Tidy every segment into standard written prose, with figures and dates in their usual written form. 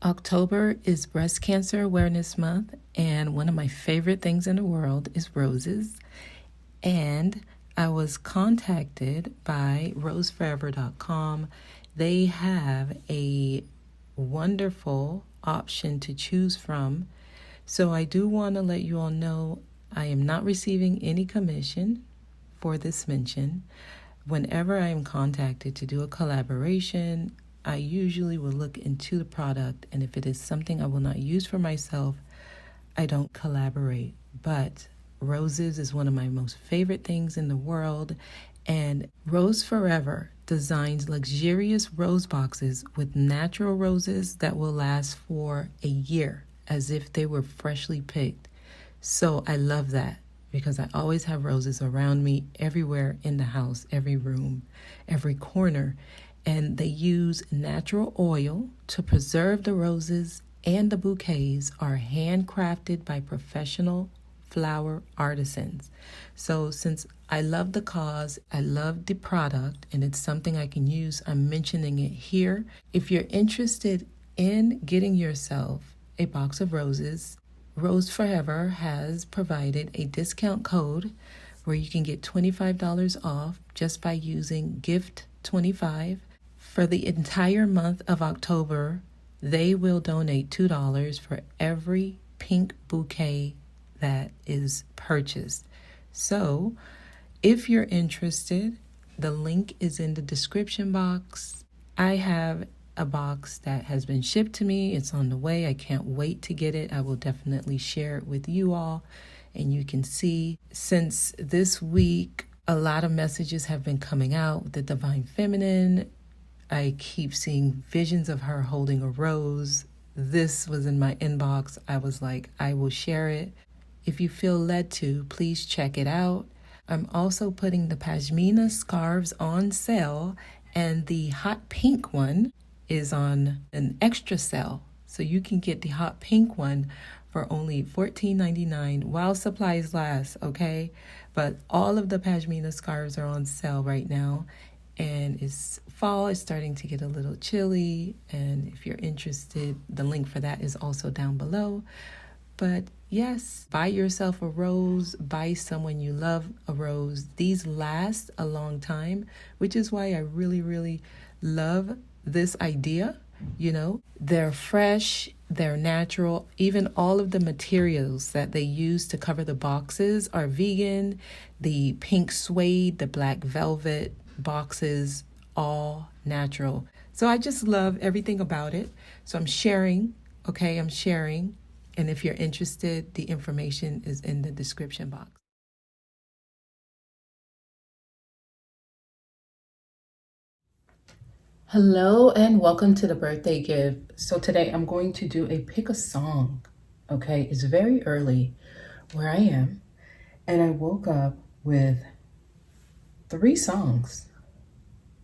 October is Breast Cancer Awareness Month, and one of my favorite things in the world is roses. And I was contacted by roseforever.com. They have a wonderful option to choose from. So I do want to let you all know I am not receiving any commission for this mention. Whenever I am contacted to do a collaboration, I usually will look into the product, and if it is something I will not use for myself, I don't collaborate. But roses is one of my most favorite things in the world, and Rose Forever designs luxurious rose boxes with natural roses that will last for a year, as if they were freshly picked. So I love that because I always have roses around me everywhere in the house, every room, every corner. And they use natural oil to preserve the roses, and the bouquets are handcrafted by professional flower artisans. So since I love the cause, I love the product, and it's something I can use, I'm mentioning it here. If you're interested in getting yourself a box of roses, Rose Forever has provided a discount code where you can get $25 off just by using GIFT25. For the entire month of October, they will donate $2 for every pink bouquet that is purchased. So if you're interested, the link is in the description box. I have a box that has been shipped to me. It's on the way. I can't wait to get it. I will definitely share it with you all. And you can see, since this week, a lot of messages have been coming out with the Divine Feminine. I keep seeing visions of her holding a rose. This was in my inbox. I was like, I will share it. If you feel led to, please check it out. I'm also putting the PASHMINA scarves on sale, and the hot pink one is on an extra sale. So you can get the hot pink one for only $14.99 while supplies last, okay? But all of the PASHMINA scarves are on sale right now. And it's fall, is starting to get a little chilly, and if you're interested, the link for that is also down below. But yes, buy yourself a rose, buy someone you love a rose. These last a long time, which is why I really love this idea. You know, they're fresh, they're natural. Even all of the materials that they use to cover the boxes are vegan. The pink suede, the black velvet boxes, all natural. So I just love everything about it. So I'm sharing, okay? I'm sharing. And if you're interested, the information is in the description box. Hello and welcome to the birthday gift. So today I'm going to do a pick a song, okay? It's very early where I am, and I woke up with 3 songs.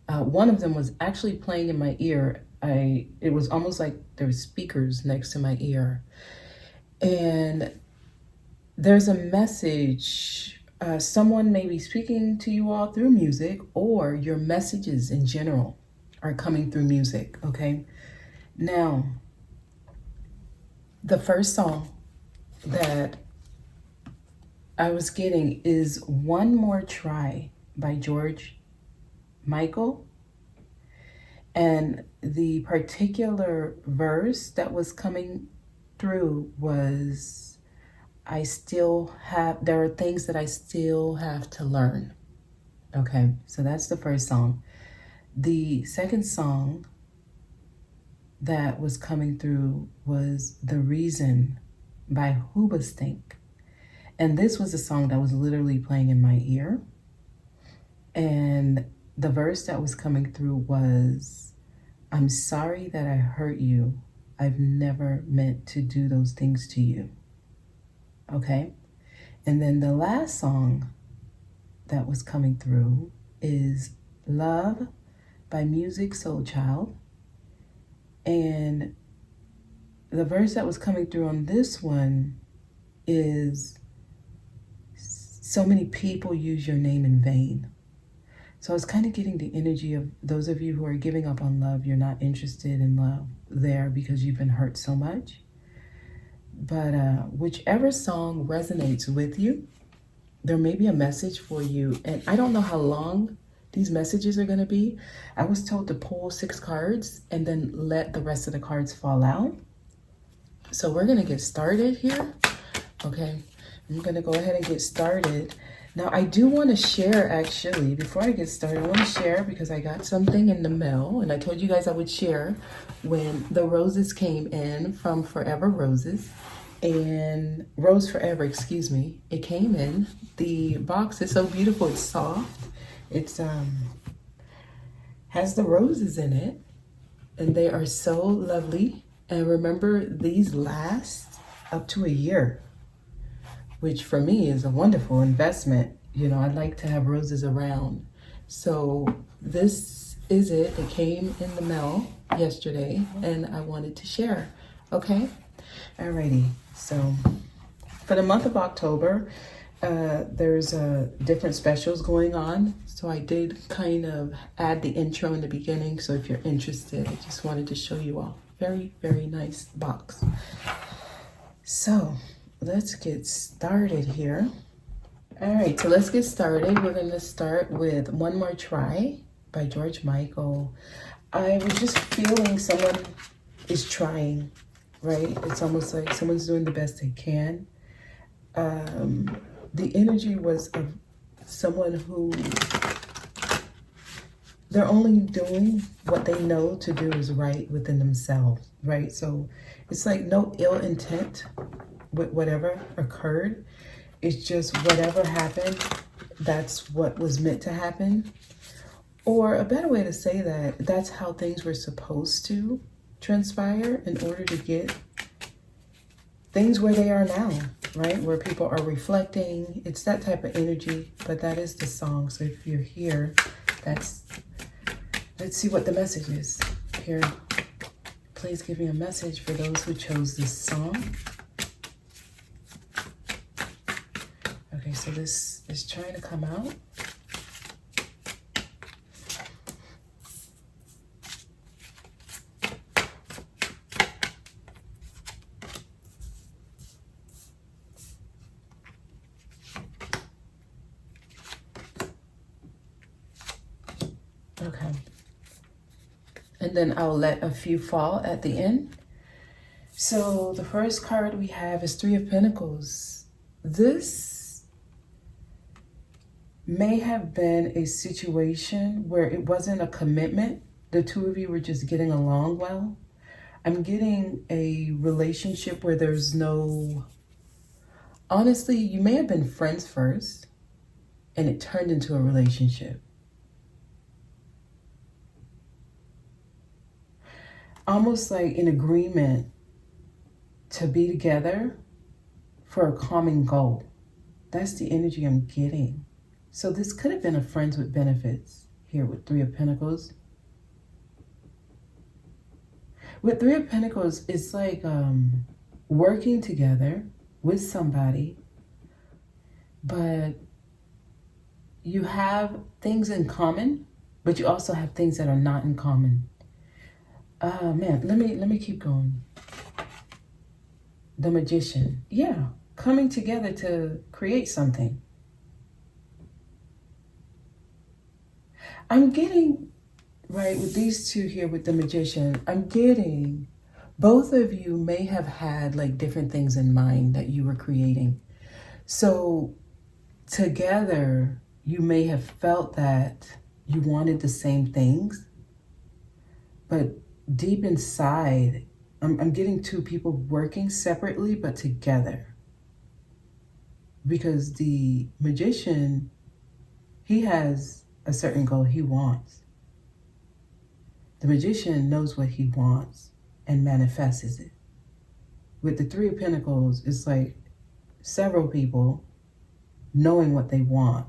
One of them was actually playing in my ear. It was almost like there were speakers next to my ear. And there's a message. Someone may be speaking to you all through music, or your messages in general are coming through music, okay? Now, the first song that I was getting is One More Try by georgemichael. And the particular verse that was coming through was, there are things that I still have to learn. Okay, so that's the first song. The second song that was coming through was The Reason by Hoobastank. And this was a song that was literally playing in my ear. And the verse that was coming through was, I'm sorry that I hurt you. I've never meant to do those things to you. Okay? And then the last song that was coming through is Love by musiqsoulchild. And the verse that was coming through on this one is, so many people use your name in vain. So I was kind of getting the energy of those of you who are giving up on love. You're not interested in love. there because you've been hurt so much. But whichever song resonates with you, there may be a message for you. And I don't know how long these messages are going to be. I was told to pull 6 cards and then let the rest of the cards fall out. So we're going to get started here. Okay, I'm going to go ahead and get started. Now, I do want to share, actually, before I get started, I want to share because I got something in the mail. And I told you guys I would share when the roses came in from Forever Roses. And Rose Forever, excuse me. It came in. The box is so beautiful. It's soft. It's has the roses in it. And they are so lovely. And remember, these last up to a year, which for me is a wonderful investment. You know, I like to have roses around. So this is it. It came in the mail yesterday and I wanted to share. Okay? Alrighty. So for the month of October, there's different specials going on. So I did kind of add the intro in the beginning. So if you're interested, I just wanted to show you all. Very, very nice box. So let's get started here. All right, so let's get started. We're going to start with One More Try by Georgemichael. I was just feeling someone is trying, right? It's almost like someone's doing the best they can. The energy was of someone who they're only doing what they know to do is right within themselves, right? So it's like no ill intent with whatever occurred. It's just whatever happened, that's what was meant to happen. Or a better way to say that, that's how things were supposed to transpire in order to get things where they are now, right? Where people are reflecting. It's that type of energy, but that is the song. So if you're here, let's see what the message is. Here, please give me a message for those who chose this song. Okay, so this is trying to come out. Okay. And then I'll let a few fall at the end. So the first card we have is 3 of Pentacles. This may have been a situation where it wasn't a commitment. The two of you were just getting along well. I'm getting a relationship where there's no... Honestly, you may have been friends first and it turned into a relationship. Almost like an agreement to be together for a common goal. That's the energy I'm getting. So this could have been a friends with benefits here with 3 of Pentacles. With 3 of Pentacles, it's like working together with somebody, but you have things in common, but you also have things that are not in common. Man, let me keep going. The Magician. Yeah, coming together to create something. I'm getting, right, with these two here with the Magician, I'm getting, both of you may have had like different things in mind that you were creating. So together, you may have felt that you wanted the same things, but deep inside, I'm getting 2 people working separately, but together. Because the Magician, he has a certain goal he wants. The Magician knows what he wants and manifests it. With the 3 of Pentacles, it's like several people knowing what they want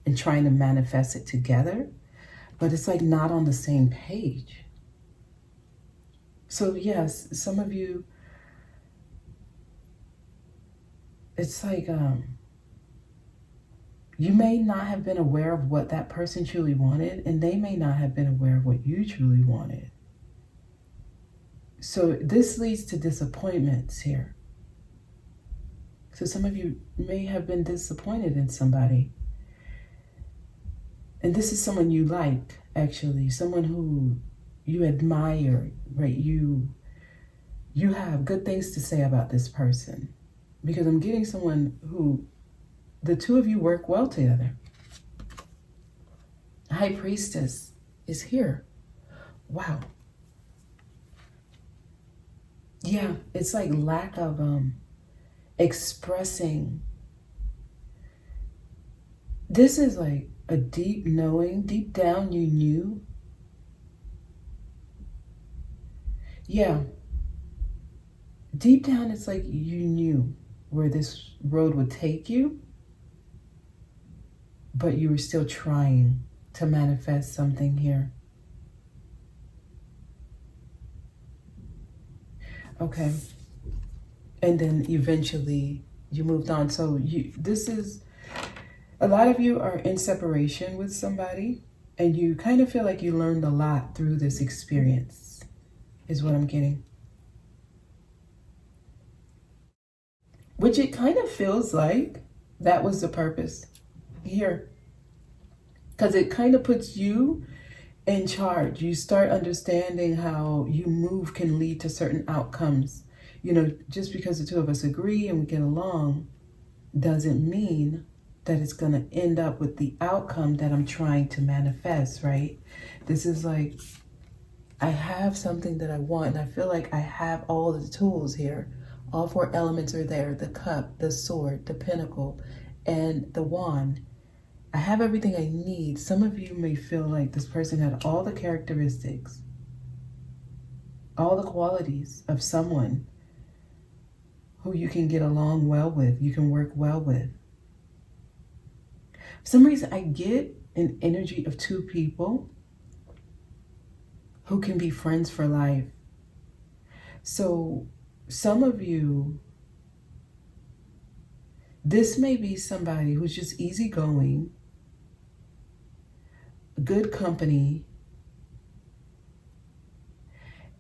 and trying to manifest it together, but it's like not on the same page. So yes, some of you, it's like you may not have been aware of what that person truly wanted, and they may not have been aware of what you truly wanted. So this leads to disappointments here. So some of you may have been disappointed in somebody. And this is someone you like, actually. Someone who you admire, right? You have good things to say about this person. Because I'm getting someone who, the two of you work well together. High Priestess is here. Wow. Yeah, it's like lack of expressing. This is like a deep knowing, deep down you knew. Yeah. Deep down it's like you knew where this road would take you, but you were still trying to manifest something here. Okay. And then eventually you moved on. So this is, a lot of you are in separation with somebody and you kind of feel like you learned a lot through this experience, is what I'm getting. Which it kind of feels like that was the purpose here. Because it kind of puts you in charge. You start understanding how you move can lead to certain outcomes. You know, just because the two of us agree and we get along doesn't mean that it's going to end up with the outcome that I'm trying to manifest, right? This is like, I have something that I want and I feel like I have all the tools here. All four elements are there: the cup, the sword, the pentacle, and the wand. I have everything I need. Some of you may feel like this person had all the characteristics, all the qualities of someone who you can get along well with, you can work well with. For some reason, I get an energy of two people who can be friends for life. So some of you, this may be somebody who's just easygoing, good company,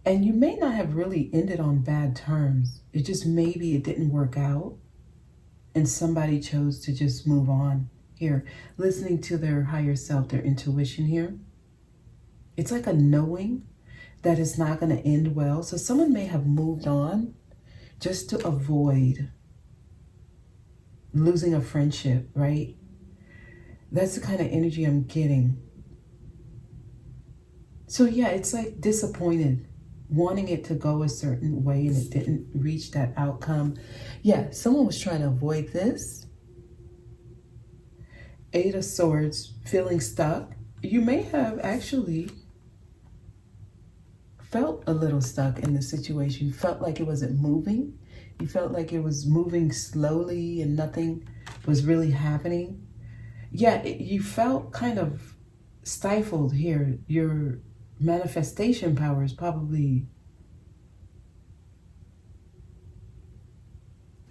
and you may not have really ended on bad terms. It just maybe it didn't work out and somebody chose to just move on. Here, listening to their higher self, their intuition here. It's like a knowing that it's not going to end well. So someone may have moved on just to avoid losing a friendship, right? That's the kind of energy I'm getting. So yeah, it's like disappointed, wanting it to go a certain way and it didn't reach that outcome. Yeah, someone was trying to avoid this. Eight of Swords, feeling stuck. You may have actually felt a little stuck in the situation. You felt like it wasn't moving. You felt like it was moving slowly and nothing was really happening. Yeah, you felt kind of stifled here. Your manifestation power is probably...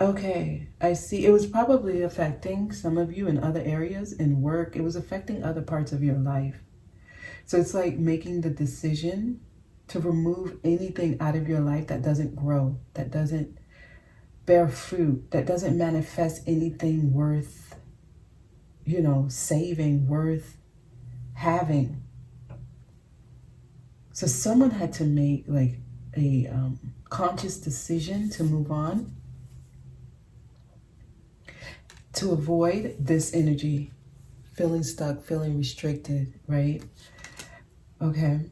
Okay, I see. It was probably affecting some of you in other areas, in work. It was affecting other parts of your life. So it's like making the decision to remove anything out of your life that doesn't grow, that doesn't bear fruit, that doesn't manifest anything worth, you know, saving, worth having. So someone had to make like a conscious decision to move on, to avoid this energy, feeling stuck, feeling restricted, right? Okay.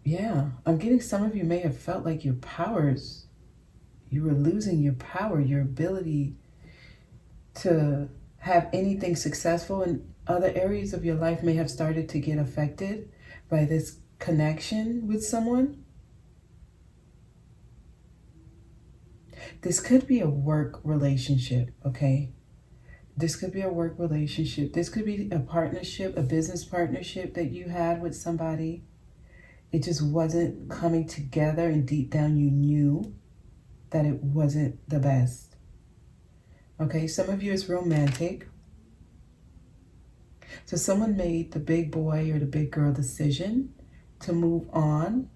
Yeah, I'm getting some of you may have felt like your powers, you were losing your power, your ability to have anything successful in other areas of your life may have started to get affected by this connection with someone. This could be a work relationship, okay? This could be a work relationship. This could be a partnership, a business partnership that you had with somebody. It just wasn't coming together, and deep down you knew that it wasn't the best. Okay, some of you is romantic. So someone made the big boy or the big girl decision to move on.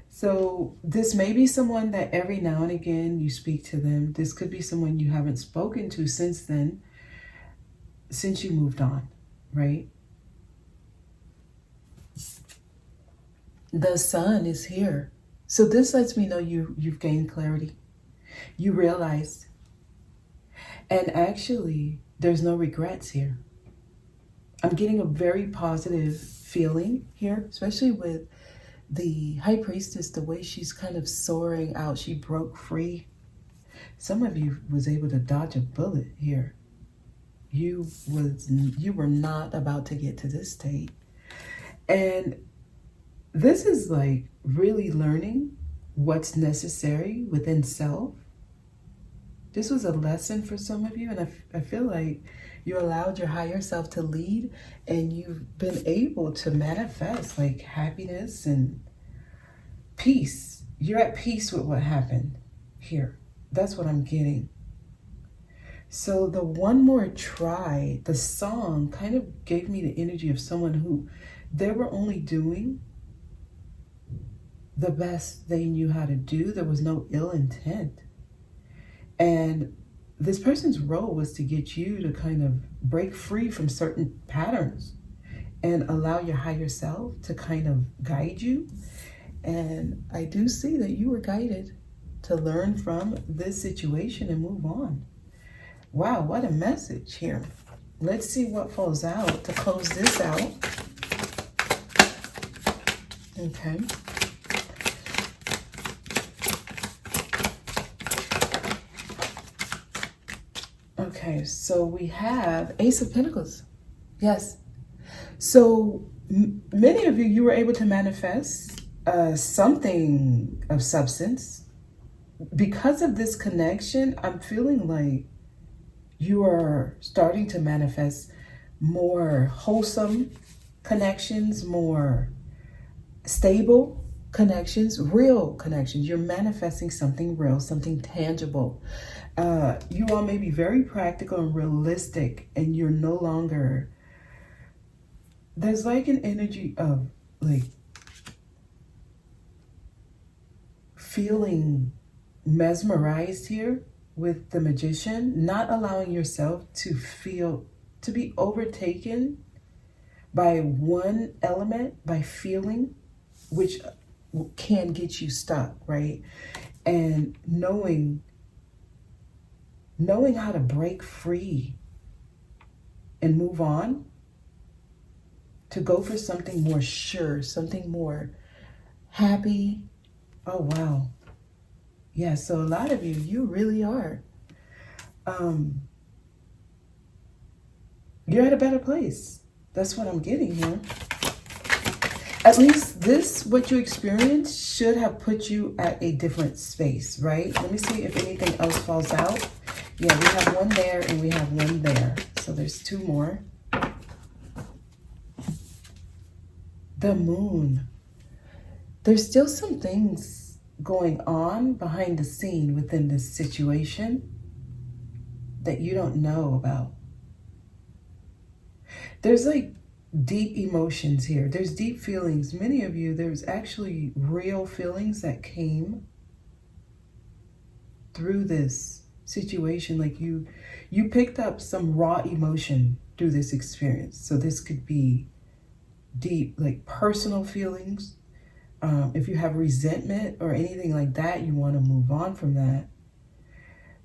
So this may be someone that every now and again you speak to them. This could be someone you haven't spoken to since then, since you moved on, right? The sun is here. So this lets me know you've gained clarity. You realized. And actually, there's no regrets here. I'm getting a very positive feeling here, especially with the High Priestess, the way she's kind of soaring out. She broke free. Some of you was able to dodge a bullet here. You were not about to get to this state. And this is like really learning what's necessary within self. This was a lesson for some of you, and I feel like you allowed your higher self to lead, and you've been able to manifest like happiness and peace. You're at peace with what happened here. That's what I'm getting. So the one more try, the song kind of gave me the energy of someone who they were only doing the best they knew how to do. There was no ill intent. And this person's role was to get you to kind of break free from certain patterns and allow your higher self to kind of guide you. And I do see that you were guided to learn from this situation and move on. Wow, what a message here. Let's see what falls out to close this out. Okay. Okay, so we have Ace of Pentacles. Yes. So many of you were able to manifest something of substance. Because of this connection, I'm feeling like you are starting to manifest more wholesome connections, more stable connections, real connections. You're manifesting something real, something tangible. You all may be very practical and realistic, and you're no longer, there's like an energy of like feeling mesmerized here with the Magician, not allowing yourself to be overtaken by one element, by feeling, which can get you stuck, right? And knowing how to break free and move on, to go for something more sure, something more happy. Oh, wow. Yeah, so a lot of you really are. You're at a better place. That's what I'm getting here. At least what you experienced should have put you at a different space, right? Let me see if anything else falls out. Yeah, we have one there and we have one there. So there's two more. The Moon. There's still some things going on behind the scene within this situation that you don't know about. There's like deep emotions here. There's deep feelings. Many of you, there's actually real feelings that came through this situation. Like you picked up some raw emotion through this experience. So this could be deep, like personal feelings. If you have resentment or anything like that, you want to move on from that.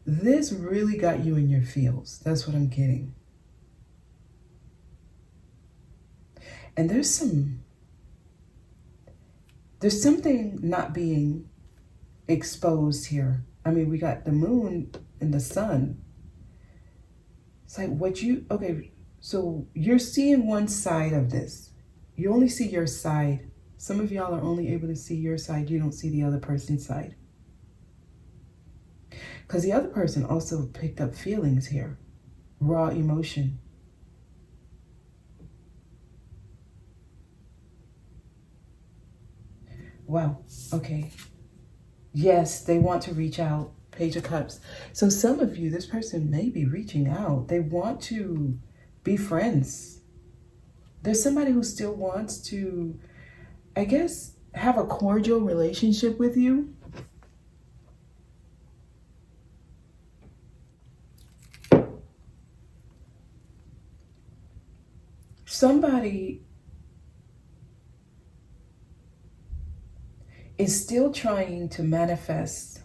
This really got you in your feels. That's what I'm getting. And there's something not being exposed here. I mean, we got the moon and the sun. It's like okay, so you're seeing one side of this. You only see your side. Some of y'all are only able to see your side. You don't see the other person's side. Because the other person also picked up feelings here. Raw emotion. Wow. Okay. Yes, they want to reach out. Page of Cups. So some of you, this person may be reaching out. They want to be friends. There's somebody who still wants to I guess, have a cordial relationship with you. Somebody is still trying to manifest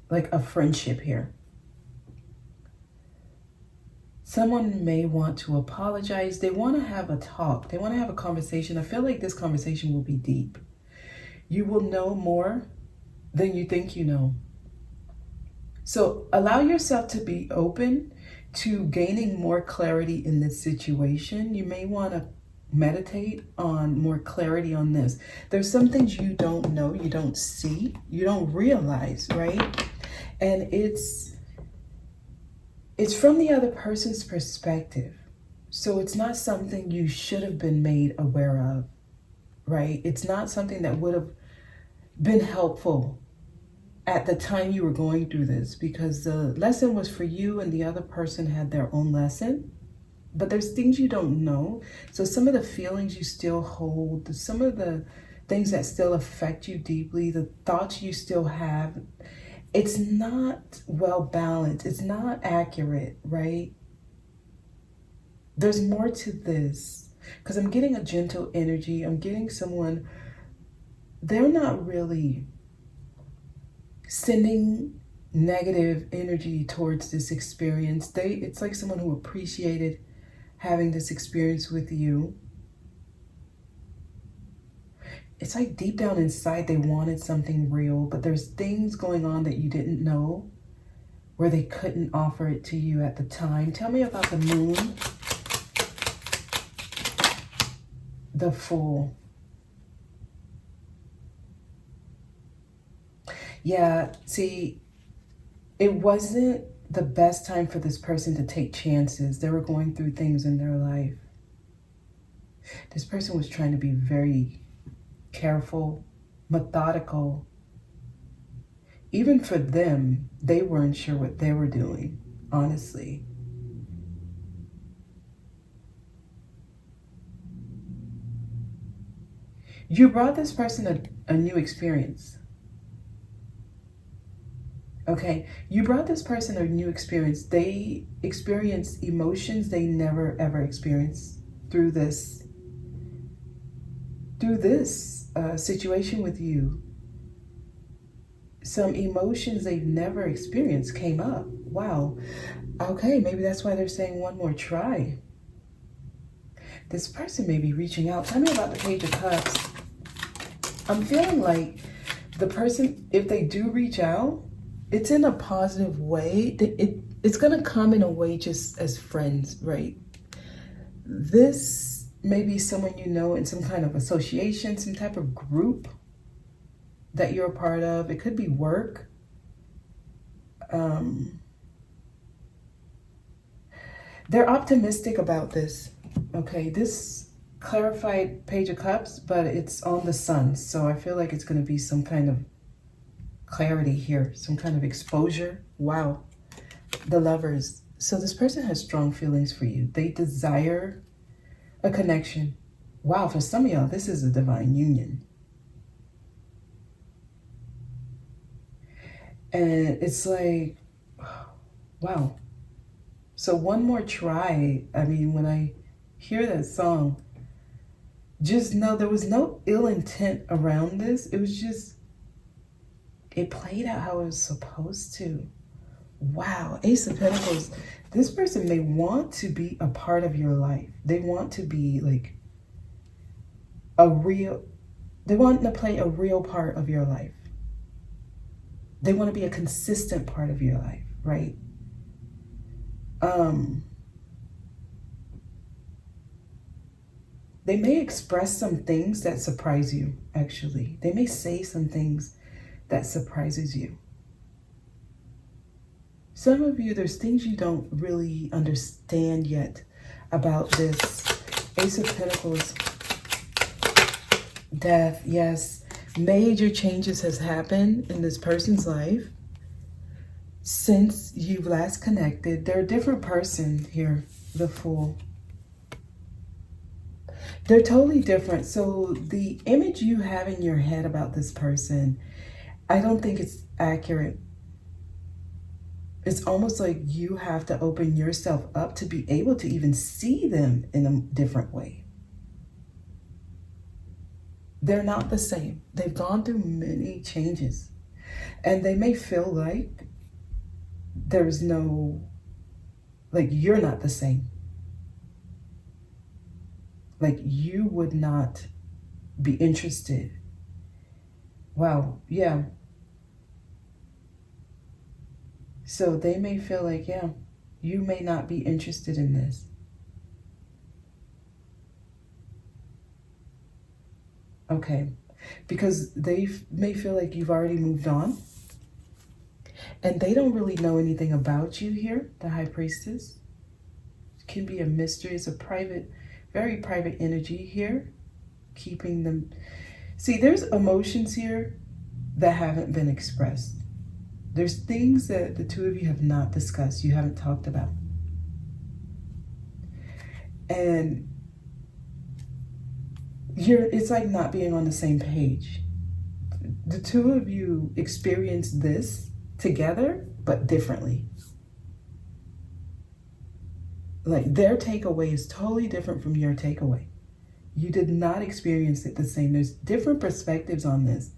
like a friendship here. Someone may want to apologize. They want to have a talk. They want to have a conversation. I feel like this conversation will be deep. You will know more than you think you know. So allow yourself to be open to gaining more clarity in this situation. You may want to meditate on more clarity on this. There's some things you don't know, you don't see, you don't realize, right? And it's from the other person's perspective. So it's not something you should have been made aware of, right? It's not something that would have been helpful at the time you were going through this, because the lesson was for you and the other person had their own lesson. But there's things you don't know. So some of the feelings you still hold, some of the things that still affect you deeply, the thoughts you still have, it's not well balanced. It's not accurate, right? There's more to this, because I'm getting a gentle energy. I'm getting someone, they're not really sending negative energy towards this experience. It's like someone who appreciated having this experience with you. It's like deep down inside they wanted something real, but there's things going on that you didn't know where they couldn't offer it to you at the time. Tell me about the moon. The Fool. Yeah, see, it wasn't the best time for this person to take chances. They were going through things in their life. This person was trying to be very careful, methodical. Even for them, they weren't sure what they were doing, honestly. You brought this person a new experience. Okay, you brought this person a new experience. They experienced emotions they never ever experienced through this situation with you. Some emotions they've never experienced came up. Wow. Okay, maybe that's why they're saying one more try. This person may be reaching out. Tell me about the Page of Cups. I'm feeling like the person, if they do reach out, it's in a positive way. It's going to come in a way just as friends, right? This may be someone you know in some kind of association, some type of group that you're a part of. It could be work. They're optimistic about this. Okay, this clarified Page of Cups, but it's on the Sun. So I feel like it's going to be some kind of clarity here, some kind of exposure. Wow. The Lovers. So this person has strong feelings for you. They desire a connection. Wow, for some of y'all, this is a divine union. And it's like, wow. So one more try. I mean, when I hear that song, just know there was no ill intent around this. It was just, it played out how it was supposed to. Wow, Ace of Pentacles. This person may want to be a part of your life. They want to be like they want to play a real part of your life. They want to be a consistent part of your life, right? They may express some things that surprise you, actually. They may say some things that surprises you. Some of you, there's things you don't really understand yet about this. Ace of Pentacles, Death, yes. Major changes has happened in this person's life since you've last connected. They're a different person here, the Fool. They're totally different. So the image you have in your head about this person, I don't think it's accurate. It's almost like you have to open yourself up to be able to even see them in a different way. They're not the same. They've gone through many changes. And they may feel like there's no, like you're not the same. Like you would not be interested. Wow, yeah. So they may feel like, yeah, you may not be interested in this. Okay, because they may feel like you've already moved on. And they don't really know anything about you here, the High Priestess. It can be a mystery. It's a private, very private energy here, keeping them. See, there's emotions here that haven't been expressed. There's things that the two of you have not discussed, you haven't talked about. And it's like not being on the same page. The two of you experience this together, but differently. Like their takeaway is totally different from your takeaway. You did not experience it the same. There's different perspectives on this.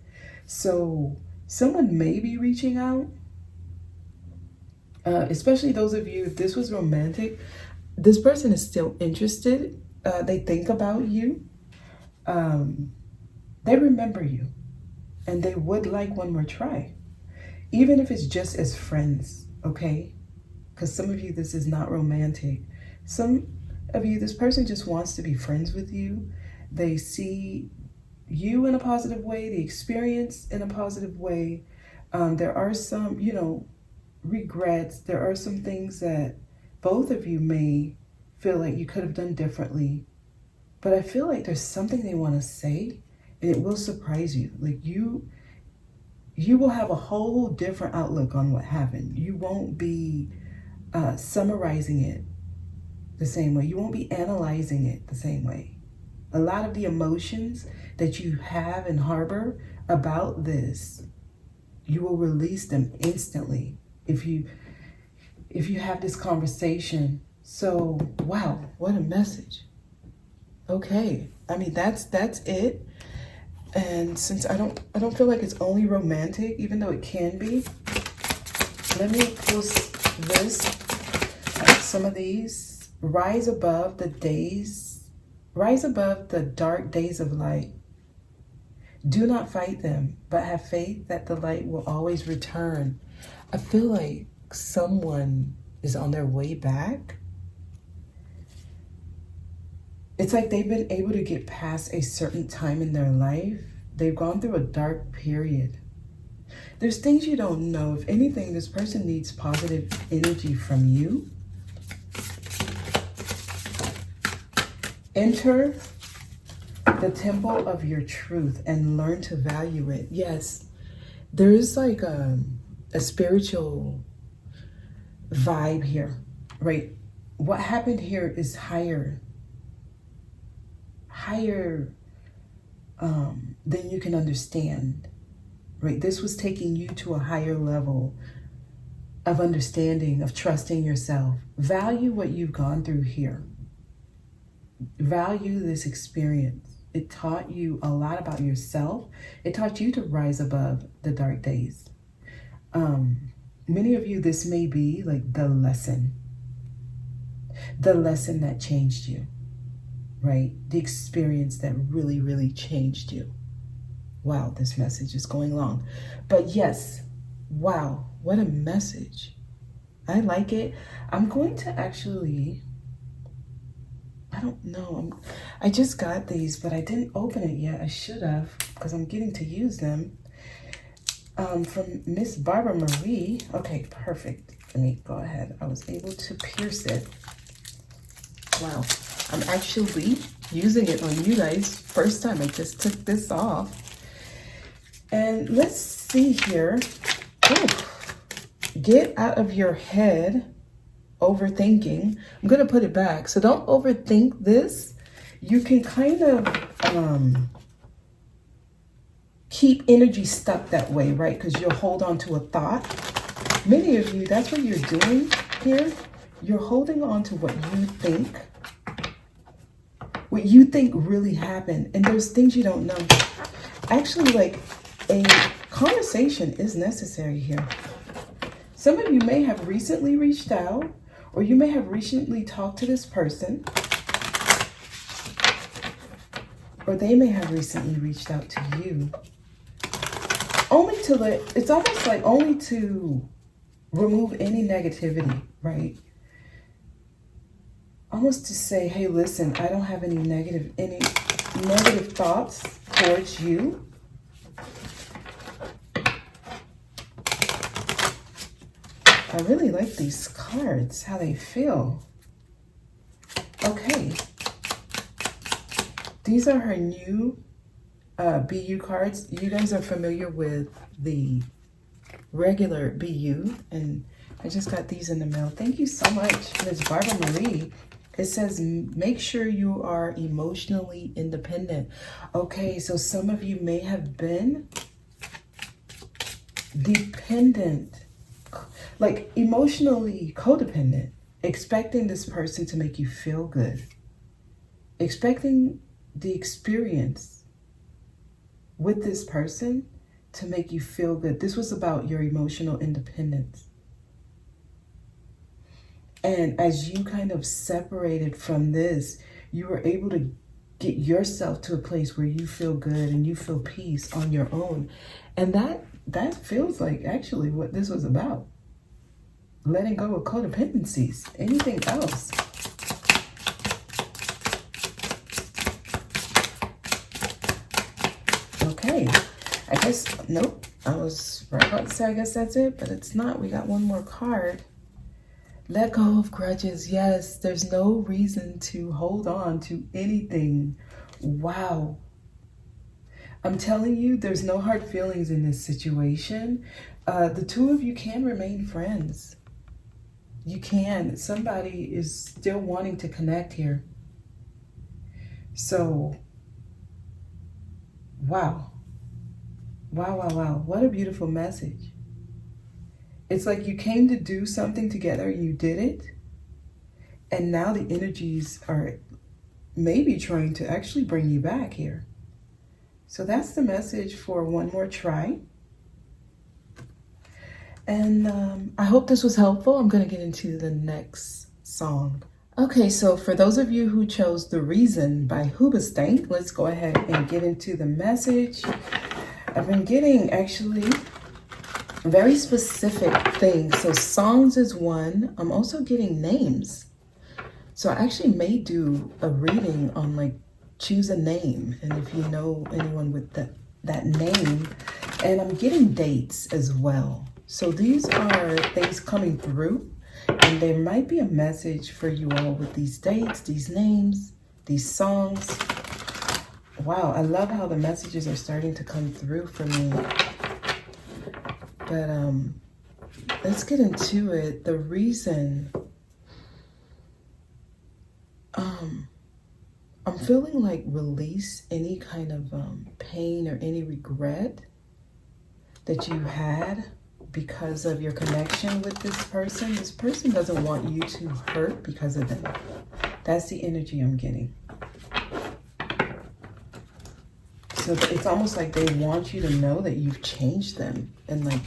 So someone may be reaching out, especially those of you, if this was romantic, this person is still interested. They think about you. They remember you. And they would like one more try. Even if it's just as friends, okay? Because some of you, this is not romantic. Some of you, this person just wants to be friends with you. They see you in a positive way, the experience in a positive way. There are some, regrets. There are some things that both of you may feel like you could have done differently. But I feel like there's something they want to say, and it will surprise you. Like you will have a whole different outlook on what happened. You won't be summarizing it the same way. You won't be analyzing it the same way. A lot of the emotions that you have and harbor about this, you will release them instantly if you have this conversation. So, wow, what a message. Okay, I mean that's it. And since I don't feel like it's only romantic, even though it can be, let me post this. Some of these. Rise above the dark days of light. Do not fight them, but have faith that the light will always return. I feel like someone is on their way back. It's like they've been able to get past a certain time in their life. They've gone through a dark period. There's things you don't know. If anything, this person needs positive energy from you. Enter the temple of your truth and learn to value it. Yes, there is like a spiritual vibe here, right? What happened here is higher than you can understand, right? This was taking you to a higher level of understanding, of trusting yourself. Value what you've gone through here. Value this experience. It taught you a lot about yourself. It taught you to rise above the dark days. Many of you, this may be like the lesson that changed you, right? The experience that really, really changed you. Wow, this message is going long. But yes, wow, what a message. I like it. I'm going to actually... I don't know. I just got these, but I didn't open it yet. I should have, because I'm getting to use them. From Miss Barbara Marie. Okay, perfect. Let me go ahead. I was able to pierce it. Wow. I'm actually using it on you guys. First time I just took this off. And let's see here. Oh, get out of your head. Overthinking. I'm going to put it back. So don't overthink this. you can kind of keep energy stuck that way, right? Because you'll hold on to a thought. Many of you, that's what you're doing here. You're holding on to what you think really happened. And there's things you don't know. Actually, like, a conversation is necessary here. Some of you may have recently reached out, or you may have recently talked to this person, or they may have recently reached out to you. It's almost like only to remove any negativity, right? Almost to say, hey, listen, I don't have any negative thoughts towards you. I really like these cards, how they feel. Okay. These are her new BU cards. You guys are familiar with the regular BU, and I just got these in the mail. Thank you so much, Ms. Barbara Marie. It says, make sure you are emotionally independent. Okay, so some of you may have been dependent, like emotionally codependent, expecting this person to make you feel good, expecting the experience with this person to make you feel good. This was about your emotional independence. And as you kind of separated from this, you were able to get yourself to a place where you feel good and you feel peace on your own. And that feels like actually what this was about. Letting go of codependencies. Anything else? Okay. I guess, nope. I was right about to say I guess that's it, but it's not. We got one more card. Let go of grudges. Yes, there's no reason to hold on to anything. Wow. I'm telling you, there's no hard feelings in this situation. The two of you can remain friends. You can. Somebody is still wanting to connect here. So, wow. Wow, wow, wow. What a beautiful message. It's like you came to do something together and you did it. And now the energies are maybe trying to actually bring you back here. So that's the message for one more try. And I hope this was helpful. I'm going to get into the next song. Okay, so for those of you who chose The Reason by Hoobastank, let's go ahead and get into the message. I've been getting actually very specific things. So songs is one. I'm also getting names. So I actually may do a reading on like choose a name. And if you know anyone with that name. And I'm getting dates as well. So these are things coming through. And there might be a message for you all with these dates, these names, these songs. Wow, I love how the messages are starting to come through for me. But let's get into it. The reason I'm feeling like release any kind of pain or any regret that you had because of your connection with this person. This person doesn't want you to hurt because of them. That's the energy I'm getting. So it's almost like they want you to know that you've changed them and like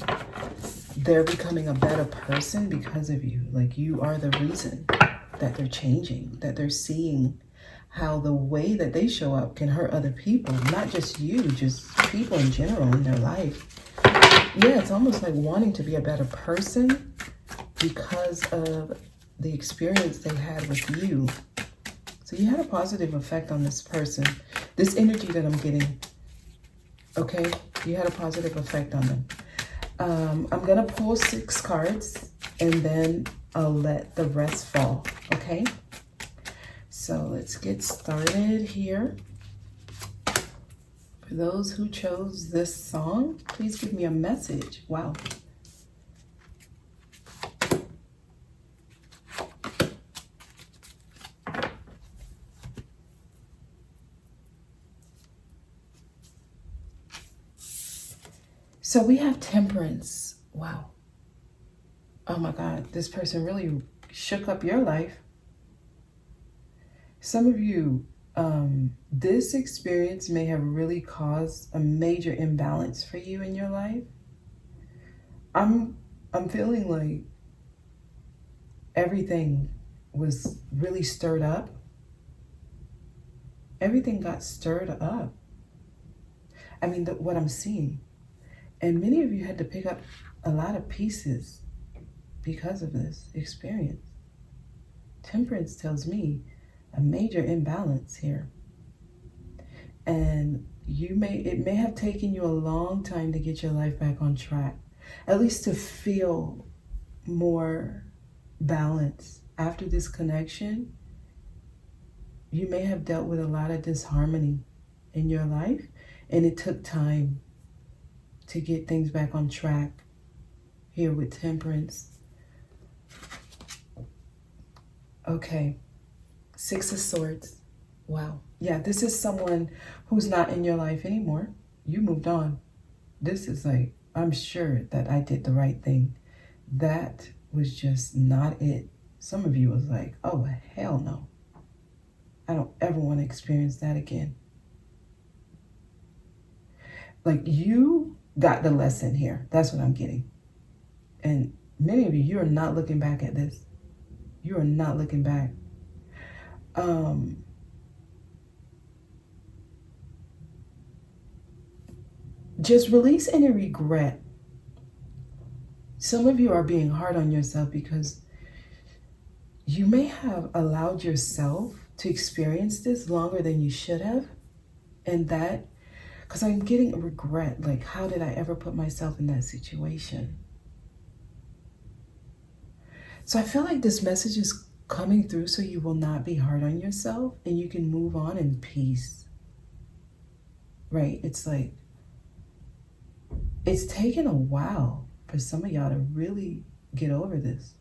they're becoming a better person because of you. Like you are the reason that they're changing, that they're seeing how the way that they show up can hurt other people, not just you, just people in general in their life. Yeah, it's almost like wanting to be a better person because of the experience they had with you. So you had a positive effect on this person. This energy that I'm getting, okay? You had a positive effect on them. I'm going to pull 6 cards and then I'll let the rest fall, okay? So let's get started here. For those who chose this song, please give me a message. Wow. So we have Temperance. Wow. Oh my God, this person really shook up your life. Some of you, this experience may have really caused a major imbalance for you in your life. I'm feeling like everything was really stirred up. Everything got stirred up. I mean, what I'm seeing. And many of you had to pick up a lot of pieces because of this experience. Temperance tells me a major imbalance here. And it may have taken you a long time to get your life back on track, at least to feel more balance. After this connection, you may have dealt with a lot of disharmony in your life, and it took time to get things back on track here with Temperance. Okay, Six of Swords. Wow. Yeah, this is someone who's not in your life anymore. You moved on. This is like, I'm sure that I did the right thing. That was just not it. Some of you was like, oh, hell no. I don't ever want to experience that again. Like, you got the lesson here. That's what I'm getting. And many of you are not looking back at this. You are not looking back. Just release any regret. Some of you are being hard on yourself because you may have allowed yourself to experience this longer than you should have. And that, because I'm getting a regret, like, how did I ever put myself in that situation? So I feel like this message is coming through so you will not be hard on yourself and you can move on in peace. Right? It's like, it's taken a while for some of y'all to really get over this.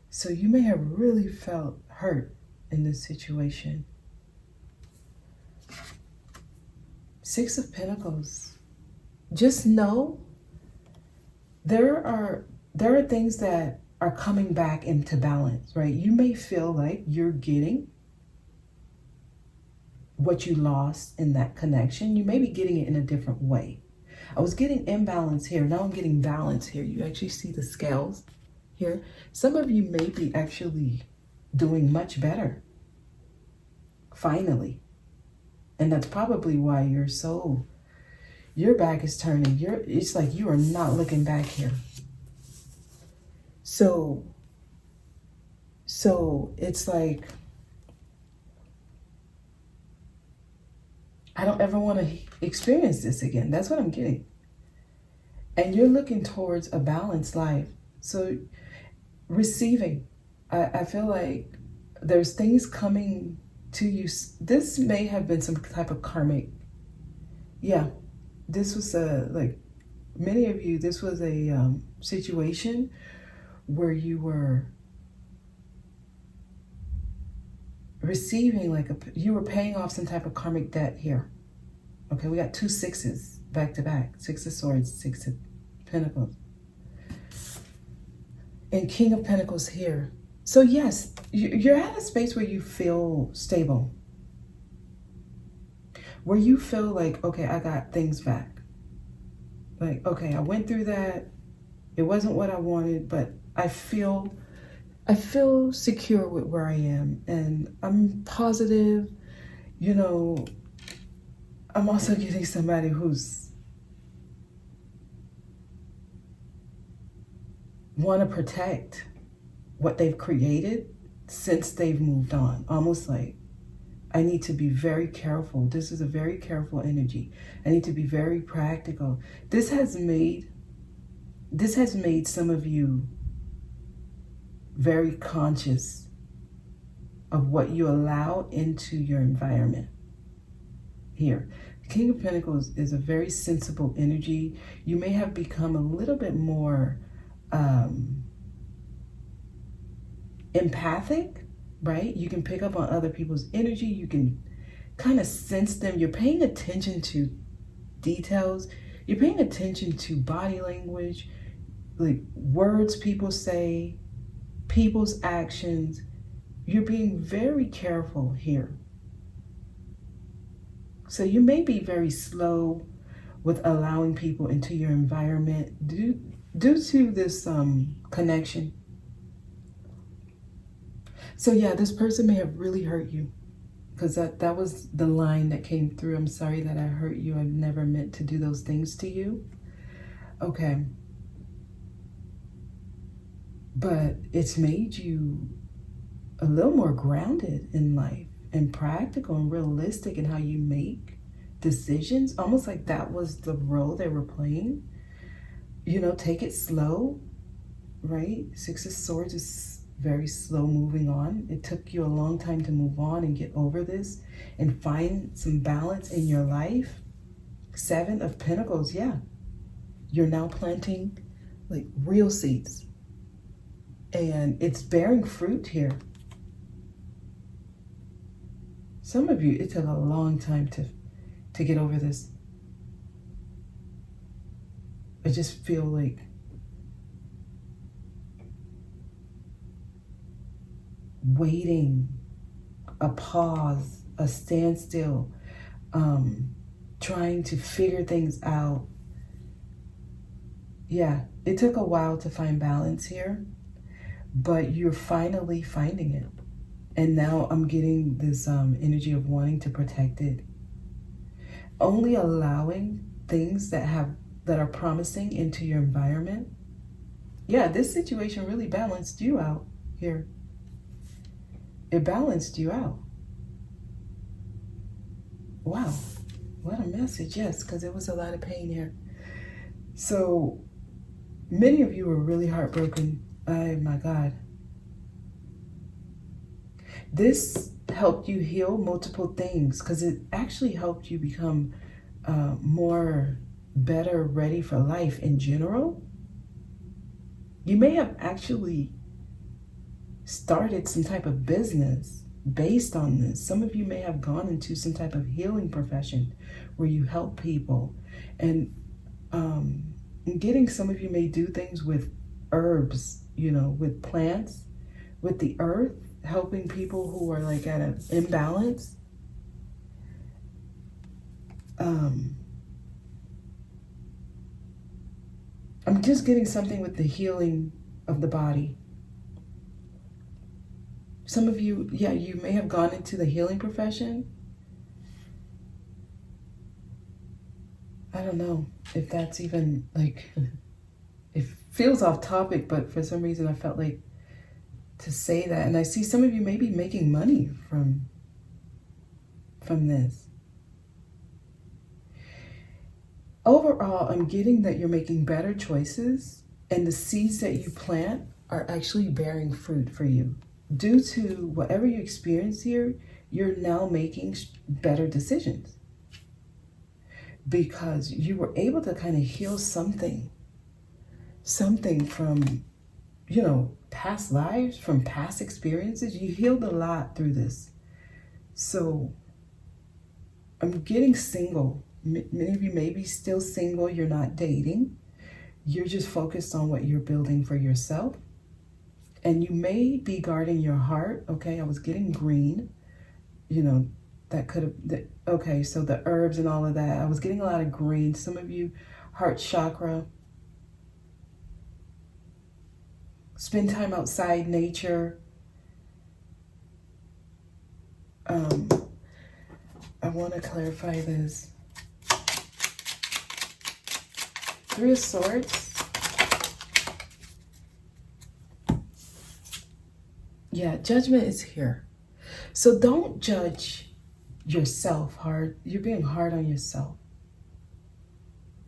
So you may have really felt hurt in this situation. Six of Pentacles. Just know there are things that are coming back into balance, right? You may feel like you're getting what you lost in that connection. You may be getting it in a different way. I was getting imbalance here. Now I'm getting balance here. You actually see the scales here. Some of you may be actually doing much better. Finally. And that's probably why your back is turning. It's like you are not looking back here. So it's like, I don't ever want to experience this again. That's what I'm getting. And you're looking towards a balanced life. So receiving, I feel like there's things coming to you. This may have been some type of karmic. Yeah, this was like many of you, this was a situation where you were receiving, like you were paying off some type of karmic debt here. Okay, we got 2 sixes back to back. 6 of Swords, 6 of Pentacles. And King of Pentacles here. So yes, you're at a space where you feel stable. Where you feel like, okay, I got things back. Like, okay, I went through that. It wasn't what I wanted, but I feel secure with where I am, and I'm positive. You know, I'm also getting somebody who's want to protect what they've created since they've moved on. Almost like, I need to be very careful. This is a very careful energy. I need to be very practical. This has made some of you very conscious of what you allow into your environment here. The King of Pentacles is a very sensible energy. You may have become a little bit more empathic, right? You can pick up on other people's energy. You can kind of sense them. You're paying attention to details. You're paying attention to body language, like words people say, people's actions. You're being very careful here. So you may be very slow with allowing people into your environment due to this connection. So yeah, this person may have really hurt you, because that was the line that came through. I'm sorry that I hurt you. I've never meant to do those things to you. Okay. But it's made you a little more grounded in life and practical and realistic in how you make decisions. Almost like that was the role they were playing. You know, take it slow, right? Six of Swords is very slow moving on. It took you a long time to move on and get over this and find some balance in your life. Seven of Pentacles, yeah. You're now planting like real seeds. And it's bearing fruit here. Some of you, it took a long time to get over this. I just feel like waiting, a pause, a standstill, trying to figure things out. Yeah, it took a while to find balance here, but you're finally finding it. And now I'm getting this energy of wanting to protect it. Only allowing things that are promising into your environment. Yeah, this situation really balanced you out here. It balanced you out. Wow, what a message. Yes, because there was a lot of pain here. So many of you were really heartbroken. Oh my God. This helped you heal multiple things, because it actually helped you become better ready for life in general. You may have actually started some type of business based on this. Some of you may have gone into some type of healing profession where you help people. And some of you may do things with herbs, you know, with plants, with the earth, helping people who are like at an imbalance. I'm just getting something with the healing of the body. Some of you, yeah, you may have gone into the healing profession. I don't know if that's even like, it feels off topic, but for some reason I felt like to say that. And I see some of you may be making money from this. Overall, I'm getting that you're making better choices, and the seeds that you plant are actually bearing fruit for you. Due to whatever you experience here, you're now making better decisions, because you were able to kind of heal something from, you know, past lives, from past experiences. You healed a lot through this. So I'm getting single. Many of you may be still single. You're not dating. You're just focused on what you're building for yourself. And you may be guarding your heart. Okay, I was getting green. You know, that could have, okay, so the herbs and all of that. I was getting a lot of green. Some of you, heart chakra. Spend time outside, nature. I want to clarify this. Three of Swords. Yeah, judgment is here. So don't judge yourself hard. You're being hard on yourself.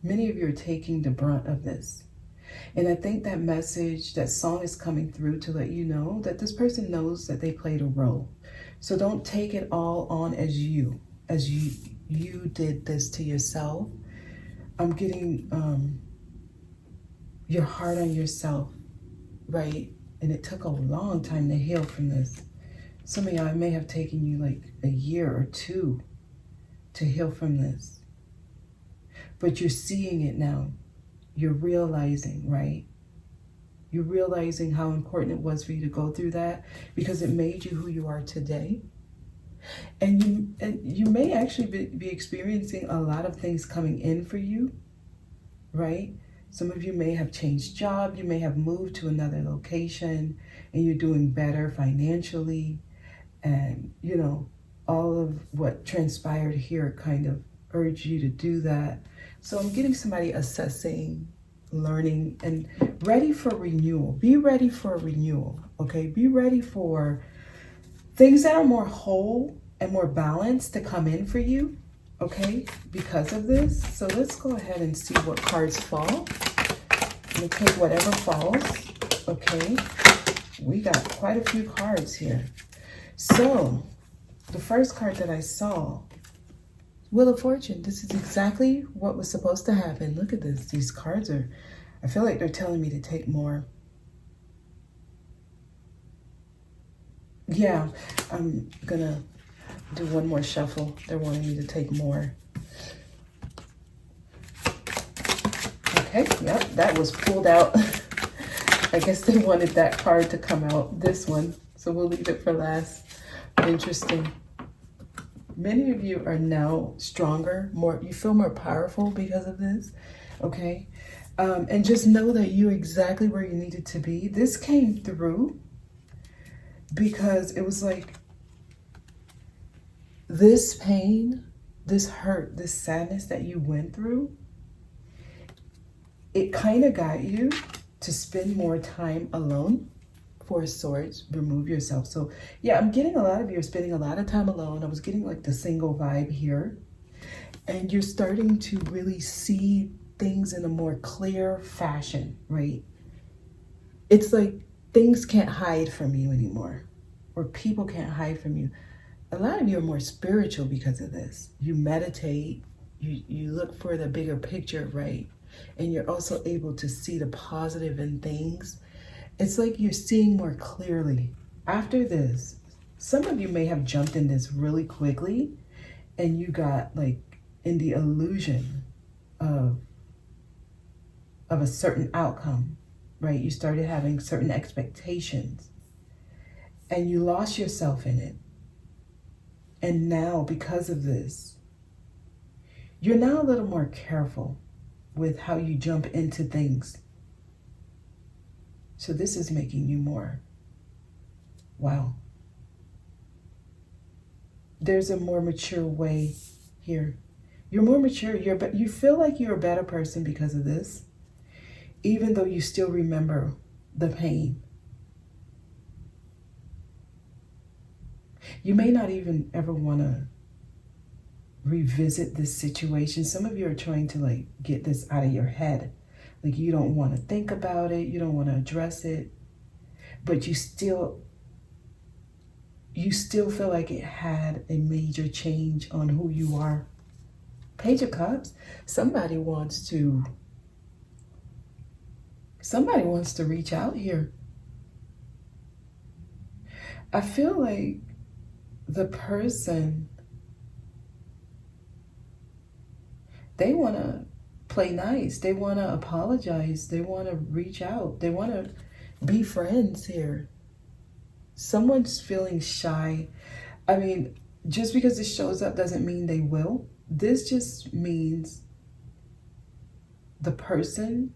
Many of you are taking the brunt of this. And I think that message, that song is coming through to let you know that this person knows that they played a role. So don't take it all on as you did this to yourself. I'm getting you're hard on yourself, right? And it took a long time to heal from this. Some of y'all, it may have taken you like a year or two to heal from this. but you're seeing it now. You're realizing, right? You're realizing how important it was for you to go through that, because it made you who you are today. And you may actually be experiencing a lot of things coming in for you, right? Some of you may have changed job, you may have moved to another location, and you're doing better financially. And, you know, all of what transpired here kind of urged you to do that. So I'm getting somebody assessing, learning, and ready for renewal. Be ready for a renewal, okay? Be ready for things that are more whole and more balanced to come in for you, okay, because of this. So let's go ahead and see what cards fall. We'll take whatever falls, okay? We got quite a few cards here. So the first card that I saw, Wheel of Fortune. This is exactly what was supposed to happen. Look at this. These cards are, I feel like they're telling me to take more. Yeah, I'm gonna do one more shuffle. They're wanting me to take more. Okay, yep, that was pulled out. I guess they wanted that card to come out, this one. So we'll leave it for last. Interesting. Many of you are now stronger, you feel more powerful because of this, okay? And just know that you're exactly where you needed to be. This came through because it was like this pain, this hurt, this sadness that you went through, it kind of got you to spend more time alone. Four of Swords, remove yourself. So yeah, I'm getting a lot of you are spending a lot of time alone. I was getting like the single vibe here. And you're starting to really see things in a more clear fashion, right? It's like things can't hide from you anymore, or people can't hide from you. A lot of you are more spiritual because of this. You meditate, you look for the bigger picture, right? And you're also able to see the positive in things. It's like you're seeing more clearly. After this, some of you may have jumped in this really quickly and you got like in the illusion of a certain outcome, right? You started having certain expectations and you lost yourself in it. And now because of this, you're now a little more careful with how you jump into things. So this is making you more, wow. There's a more mature way here. You're more mature, you feel like you're a better person because of this, even though you still remember the pain. You may not even ever want to revisit this situation. Some of you are trying to like get this out of your head. Like you don't want to think about it, you don't want to address it, but you still feel like it had a major change on who you are. Page of Cups, somebody wants to reach out here. I feel like the person, they want to play nice. They want to apologize. They want to reach out. They want to be friends here. Someone's feeling shy. I mean, just because it shows up doesn't mean they will. This just means the person,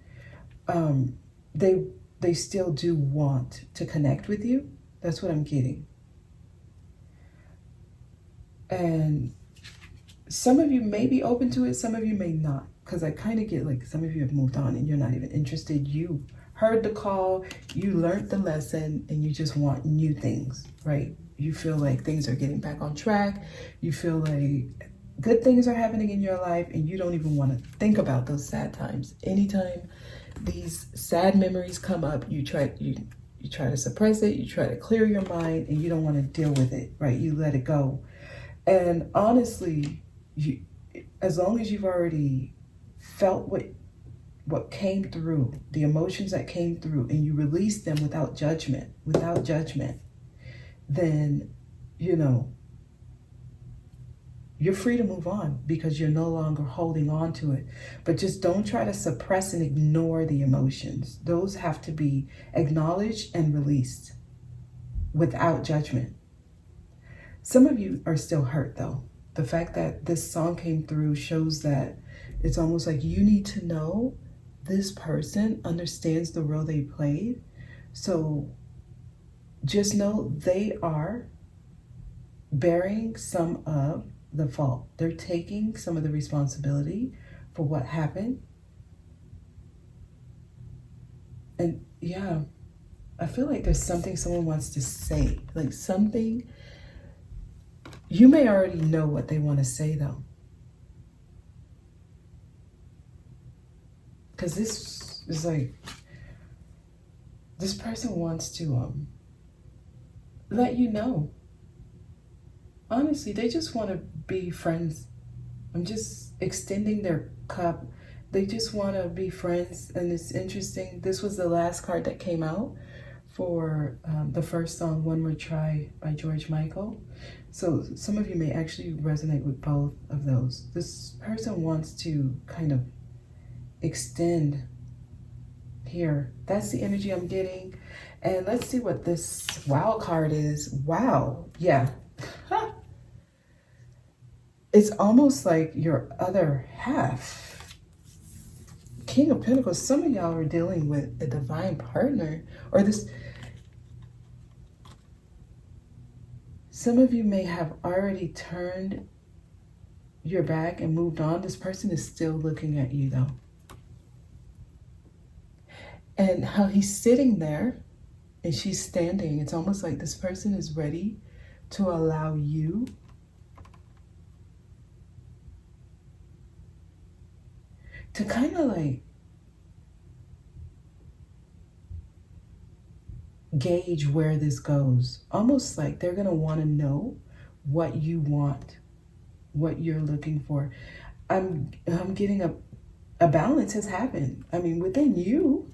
they still do want to connect with you. That's what I'm getting. And some of you may be open to it, some of you may not. Because I kind of get like some of you have moved on and you're not even interested. You heard the call, you learned the lesson, and you just want new things, right? You feel like things are getting back on track. You feel like good things are happening in your life and you don't even want to think about those sad times. Anytime these sad memories come up, you try to suppress it, you try to clear your mind, and you don't want to deal with it, right? You let it go. And honestly, as long as you've already felt what came through, the emotions that came through, and you release them without judgment, then, you you're free to move on because you're no longer holding on to it. But just don't try to suppress and ignore the emotions. Those have to be acknowledged and released without judgment. Some of you are still hurt though. The fact that this song came through shows that it's almost like you need to know this person understands the role they played. So just know they are bearing some of the fault. They're taking some of the responsibility for what happened. And yeah, I feel like there's something someone wants to say, like something. You may already know what they want to say though. Because this is like, this person wants to let you know. Honestly, they just want to be friends. I'm just extending their cup. They just want to be friends. And it's interesting. This was the last card that came out for the first song, One More Try by Georgemichael. So some of you may actually resonate with both of those. This person wants to kind of extend here. That's the energy I'm getting. And let's see what this wow card is. Wow. Yeah. It's almost like your other half. King of Pentacles. Some of y'all are dealing with a divine partner, or this. Some of you may have already turned your back and moved on. This person is still looking at you though. And how he's sitting there and she's standing. It's almost like this person is ready to allow you to kind of like gauge where this goes. Almost like they're going to want to know what you want, what you're looking for. I'm getting a balance has happened. I mean, within you,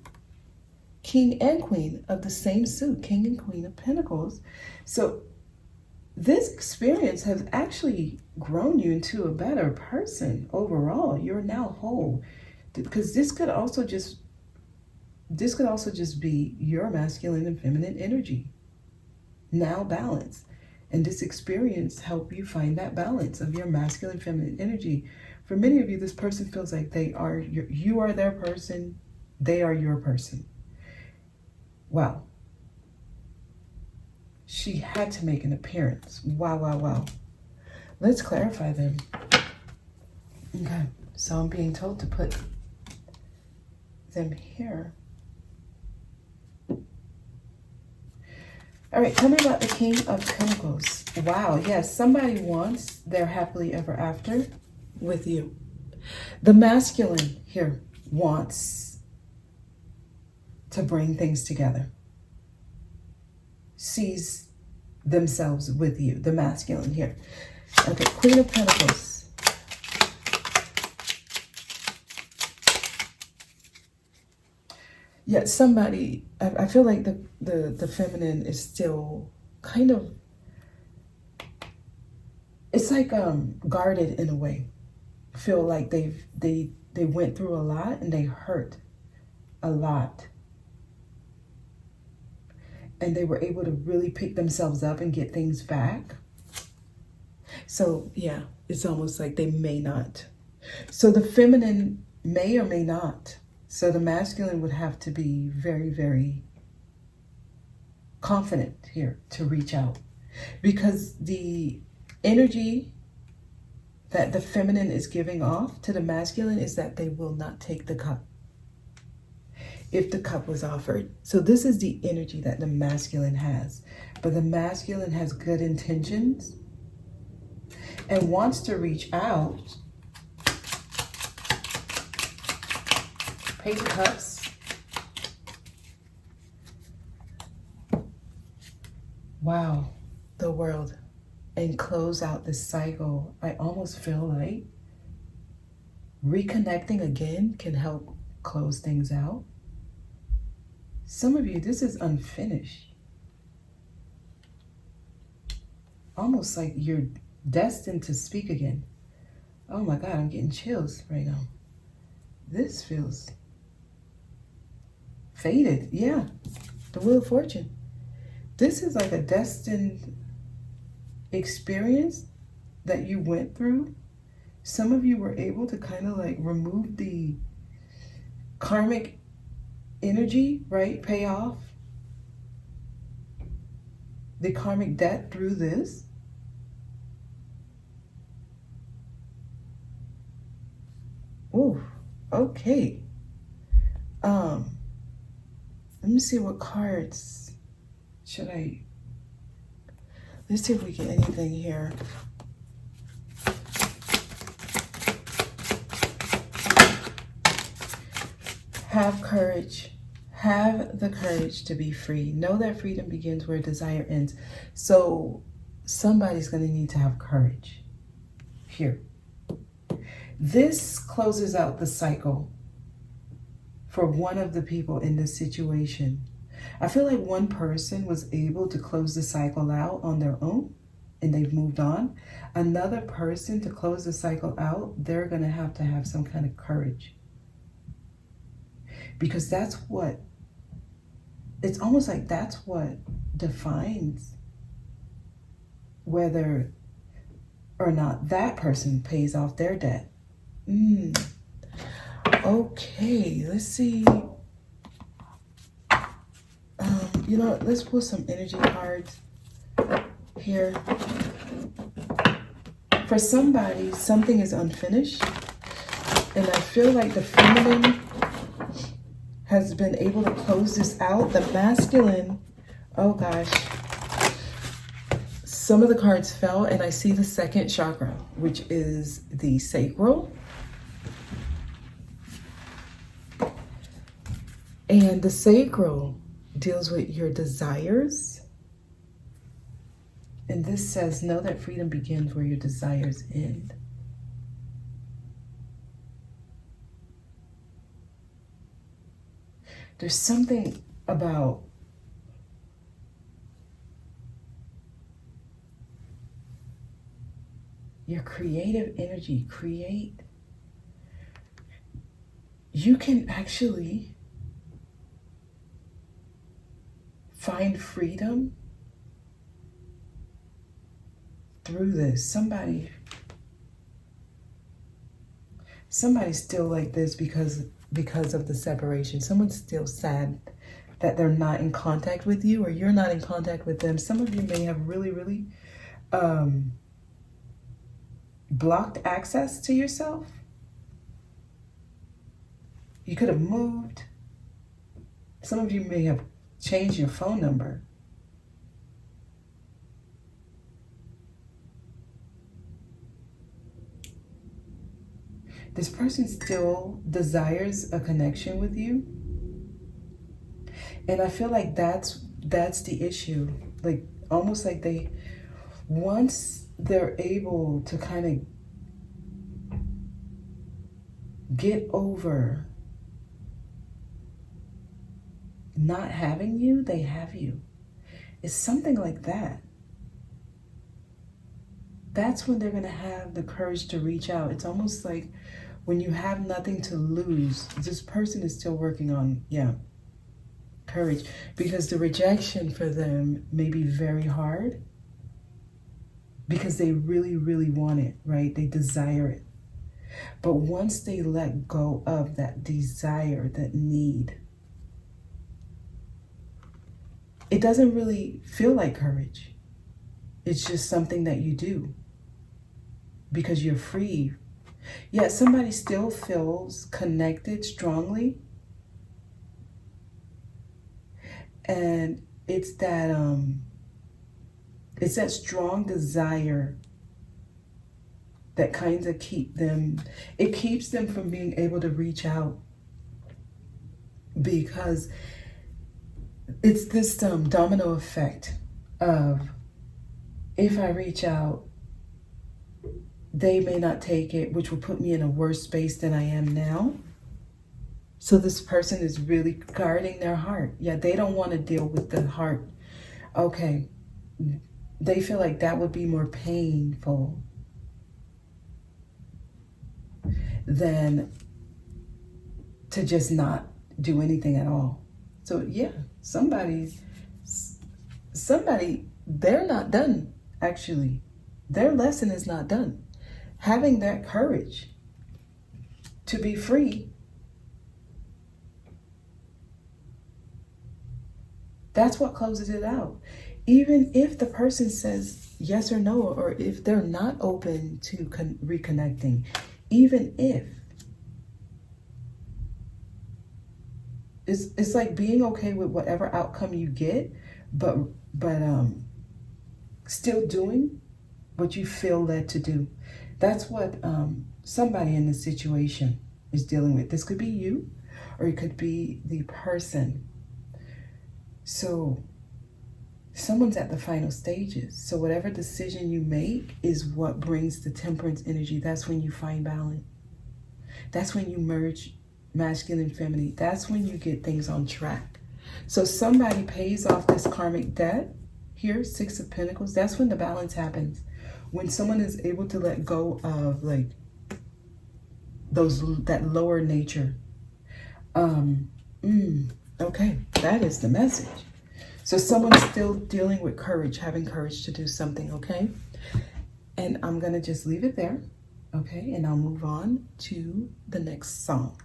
King and Queen of the same suit, King and Queen of Pentacles. So this experience has actually grown you into a better person overall. You're now whole, because this could also just be your masculine and feminine energy now balanced. And this experience helped you find that balance of your masculine and feminine energy. For many of you, this person feels like you are their person, they are your person. Wow. She had to make an appearance. Wow, wow, wow. Let's clarify them. Okay, so I'm being told to put them here. All right, tell me about the King of Pentacles. Wow, yes, somebody wants their happily ever after with you. The masculine here wants to bring things together. Sees themselves with you, the masculine here. Okay, Queen of Pentacles. Yeah, somebody, I feel like the feminine is still kind of, it's like guarded in a way. Feel like they went through a lot and they hurt a lot. And they were able to really pick themselves up and get things back. So yeah, it's almost like they may not. So the feminine may or may not. So the masculine would have to be very, very confident here to reach out. Because the energy that the feminine is giving off to the masculine is that they will not take the cup if the cup was offered. So this is the energy that the masculine has. But the masculine has good intentions and wants to reach out. Page of Cups. Wow, the World. And close out this cycle. I almost feel like reconnecting again can help close things out. Some of you, this is unfinished. Almost like you're destined to speak again. Oh my God, I'm getting chills right now. This feels fated. Yeah, the Wheel of Fortune. This is like a destined experience that you went through. Some of you were able to kind of like remove the karmic energy, right? Pay off the karmic debt through this. Oh, okay. Let me see what cards should I... Let's see if we get anything here. Have courage. Have the courage to be free. Know that freedom begins where desire ends. So somebody's going to need to have courage here. This closes out the cycle for one of the people in this situation. I feel like one person was able to close the cycle out on their own and they've moved on. Another person, to close the cycle out, they're going to have some kind of courage. Because that's what, it's almost like that's what defines whether or not that person pays off their debt. Okay, let's see. You know what, let's pull some energy cards here. For somebody, something is unfinished. And I feel like the feminine has been able to close this out. The masculine, oh gosh. Some of the cards fell and I see the second chakra, which is the sacral. And the sacral deals with your desires. And this says, know that freedom begins where your desires end. There's something about your creative energy. You can actually find freedom through this. Somebody's still like this because of the separation. Someone's still sad that they're not in contact with you, or you're not in contact with them. Some of you may have really blocked access to yourself. You could have moved. Some of you may have changed your phone number. This person still desires a connection with you. And I feel like that's the issue. Like almost like once they're able to kind of get over not having you, they have you. It's something like that. That's when they're going to have the courage to reach out. It's almost like when you have nothing to lose, this person is still working on, courage. Because the rejection for them may be very hard because they really, really want it, right? They desire it. But once they let go of that desire, that need, it doesn't really feel like courage. It's just something that you do because you're free. Yet somebody still feels connected strongly. And it's that strong desire that kind of keeps them from being able to reach out, because it's this domino effect of, if I reach out, they may not take it, which will put me in a worse space than I am now. So this person is really guarding their heart. Yeah, they don't want to deal with the heart. Okay, they feel like that would be more painful than to just not do anything at all. So yeah, somebody, they're not done, actually. Their lesson is not done. Having that courage to be free, that's what closes it out. Even if the person says yes or no, or if they're not open to reconnecting, even if, it's like being okay with whatever outcome you get, but still doing what you feel led to do. That's what somebody in this situation is dealing with. This could be you, or it could be the person. So someone's at the final stages. So whatever decision you make is what brings the temperance energy. That's when you find balance. That's when you merge masculine and feminine. That's when you get things on track. So somebody pays off this karmic debt. Here, 6 of Pentacles. That's when the balance happens. When someone is able to let go of like that lower nature. Okay, that is the message. So someone's still dealing with courage, having courage to do something, okay? And I'm going to just leave it there, okay? And I'll move on to the next song.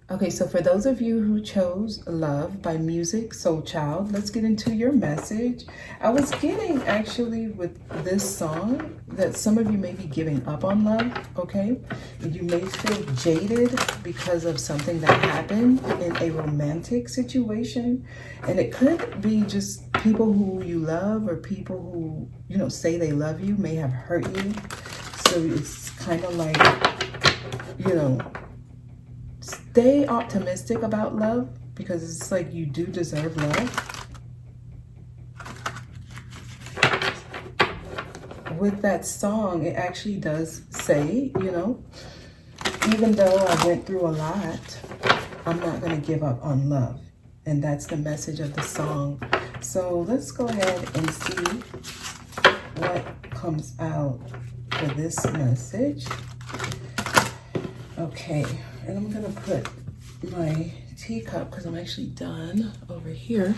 Okay, so for those of you who chose Love by musiqsoulchild, let's get into your message. I was getting, actually, with this song, that some of you may be giving up on love, okay? You may feel jaded because of something that happened in a romantic situation. And it could be just people who you love, or people who, you know, say they love you may have hurt you. So it's kind of like, you know, stay optimistic about love, because it's like you do deserve love. With that song, it actually does say, you know, even though I went through a lot, I'm not going to give up on love. And that's the message of the song. So let's go ahead and see what comes out for this message. Okay, and I'm gonna put my teacup, because I'm actually done, over here.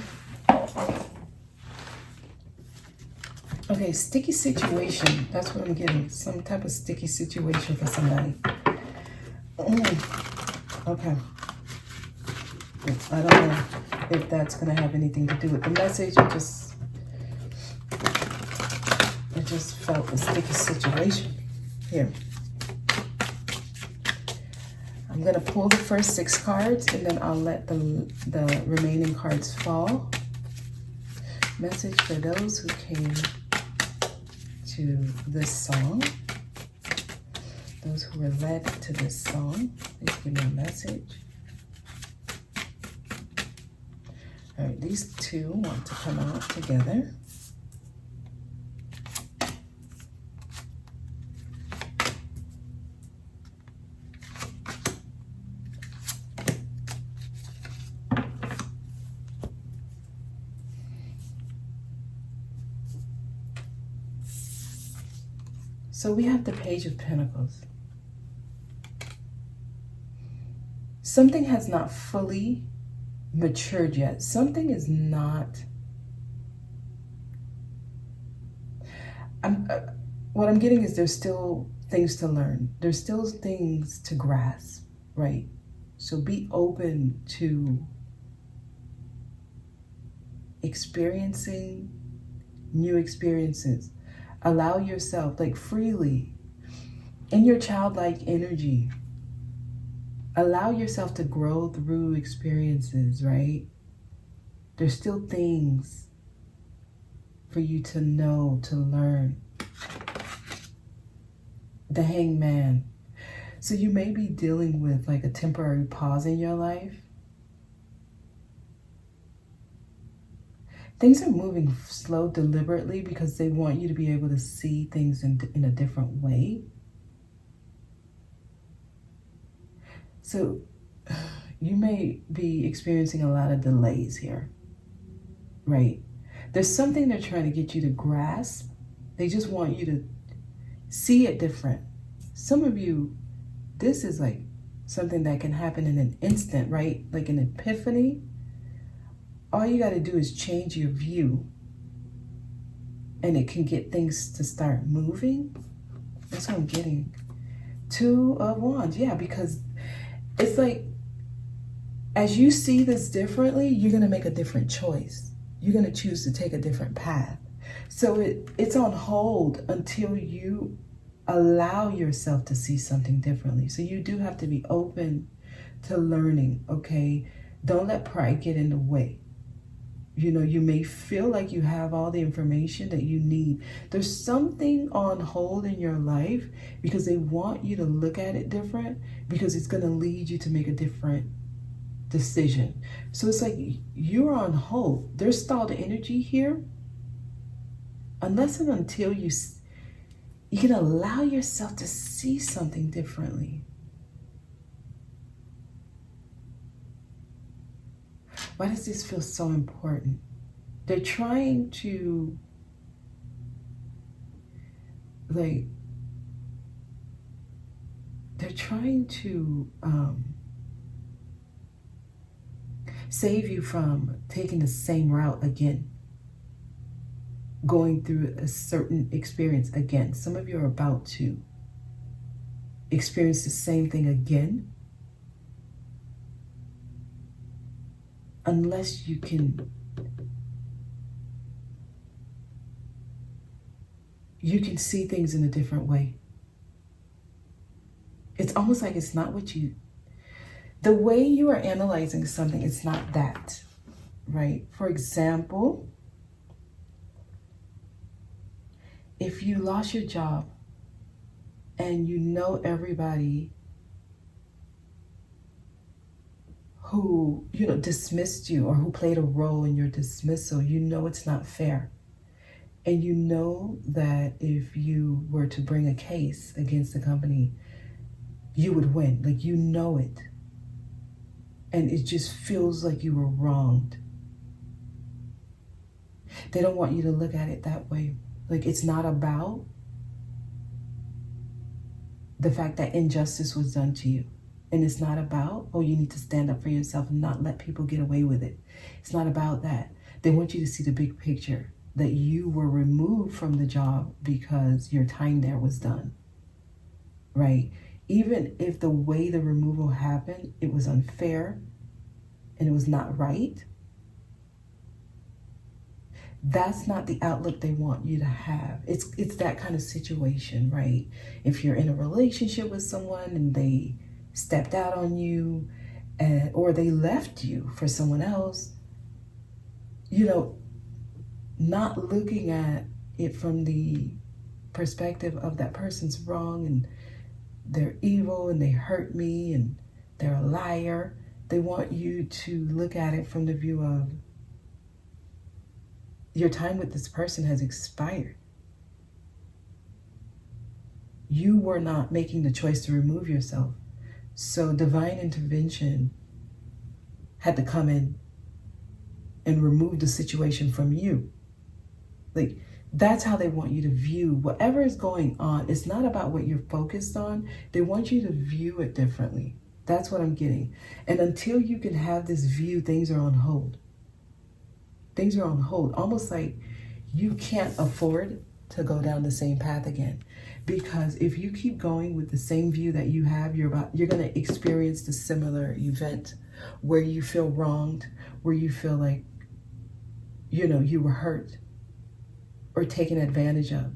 Okay, sticky situation. That's what I'm getting. Some type of sticky situation for somebody. Okay. I don't know if that's gonna have anything to do with the message. I just felt a sticky situation here. I'm going to pull the first 6 cards, and then I'll let the remaining cards fall. Message for those who came to this song. Those who were led to this song, please give me a message. All right, these two want to come out together. So we have the Page of Pentacles. Something has not fully matured yet. Something is not... what I'm getting is there's still things to learn. There's still things to grasp, right? So be open to experiencing new experiences. Allow yourself, like, freely, in your childlike energy, allow yourself to grow through experiences, right? There's still things for you to know, to learn. The Hangman. So you may be dealing with like a temporary pause in your life. Things are moving slow deliberately because they want you to be able to see things in a different way. So you may be experiencing a lot of delays here, right? There's something they're trying to get you to grasp. They just want you to see it different. Some of you, this is like something that can happen in an instant, right? Like an epiphany. All you got to do is change your view and it can get things to start moving. That's what I'm getting. 2 of Wands. Yeah, because it's like, as you see this differently, you're going to make a different choice. You're going to choose to take a different path. So it's on hold until you allow yourself to see something differently. So you do have to be open to learning, okay? Don't let pride get in the way. You know, you may feel like you have all the information that you need. There's something on hold in your life because they want you to look at it different, because it's going to lead you to make a different decision. So it's like you're on hold. There's stalled energy here. Unless and until you can allow yourself to see something differently. Why does this feel so important? They're trying to, save you from taking the same route again, going through a certain experience again. Some of you are about to experience the same thing again, unless you can see things in a different way. It's almost like it's not the way you are analyzing something, it's not that, right? For example, if you lost your job and you know everybody who, dismissed you or who played a role in your dismissal, you know it's not fair. And you know that if you were to bring a case against the company, you would win. Like, you know it. And it just feels like you were wronged. They don't want you to look at it that way. Like, it's not about the fact that injustice was done to you. And it's not about, you need to stand up for yourself and not let people get away with it. It's not about that. They want you to see the big picture, that you were removed from the job because your time there was done, right? Even if the way the removal happened, it was unfair and it was not right, that's not the outlook they want you to have. It's that kind of situation, right? If you're in a relationship with someone and they stepped out on you, or they left you for someone else, not looking at it from the perspective of that person's wrong and they're evil and they hurt me and they're a liar. They want you to look at it from the view of, your time with this person has expired. You were not making the choice to remove yourself. So divine intervention had to come in and remove the situation from you. Like, that's how they want you to view whatever is going on. It's not about what you're focused on. They want you to view it differently. That's what I'm getting. And until you can have this view, things are on hold. Things are on hold, almost like you can't afford to go down the same path again. Because if you keep going with the same view that you have, you're going to experience the similar event where you feel wronged, where you feel like, you were hurt or taken advantage of.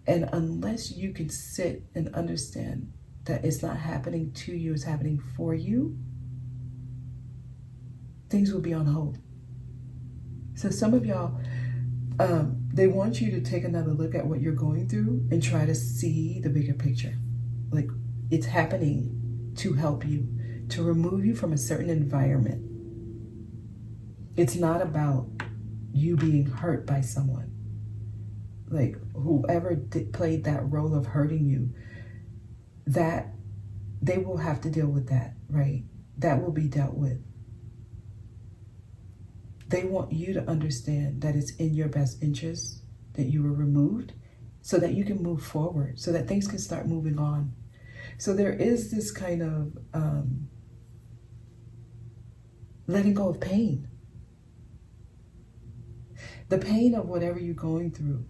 And unless you can sit and understand that it's not happening to you, it's happening for you, things will be on hold. So some of y'all, they want you to take another look at what you're going through and try to see the bigger picture. Like, it's happening to help you, to remove you from a certain environment. It's not about you being hurt by someone. Like, whoever played that role of hurting you, that they will have to deal with that, right? That will be dealt with. They want you to understand that it's in your best interest that you were removed so that you can move forward, so that things can start moving on. So there is this kind of letting go of pain. The pain of whatever you're going through.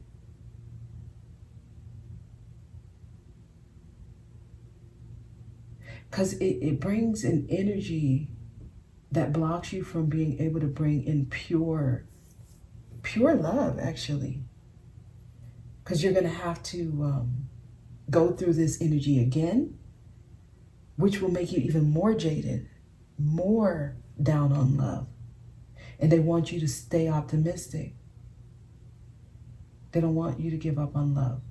Because it brings an energy that blocks you from being able to bring in pure love, actually. Because you're going to have to go through this energy again, which will make you even more jaded, more down on love. And they want you to stay optimistic. They don't want you to give up on love.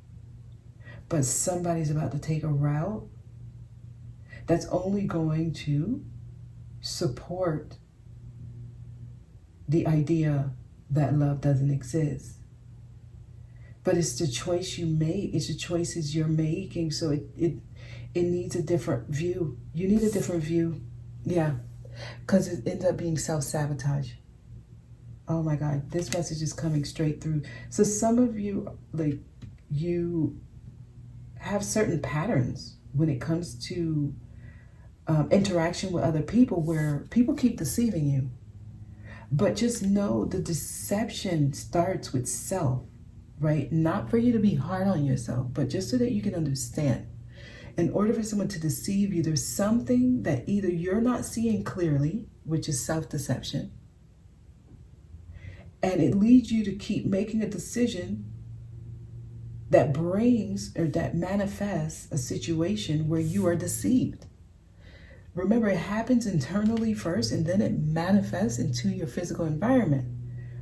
But somebody's about to take a route that's only going to support the idea that love doesn't exist. But it's the choice you make. It's the choices you're making. So it needs a different view. You need a different view. Yeah. Because it ends up being self-sabotage. Oh my God. This message is coming straight through. So some of you, like, you have certain patterns when it comes to interaction with other people where people keep deceiving you. But just know the deception starts with self, right? Not for you to be hard on yourself, but just so that you can understand. In order for someone to deceive you, there's something that either you're not seeing clearly, which is self-deception, and it leads you to keep making a decision that brings or that manifests a situation where you are deceived. Remember, it happens internally first, and then it manifests into your physical environment,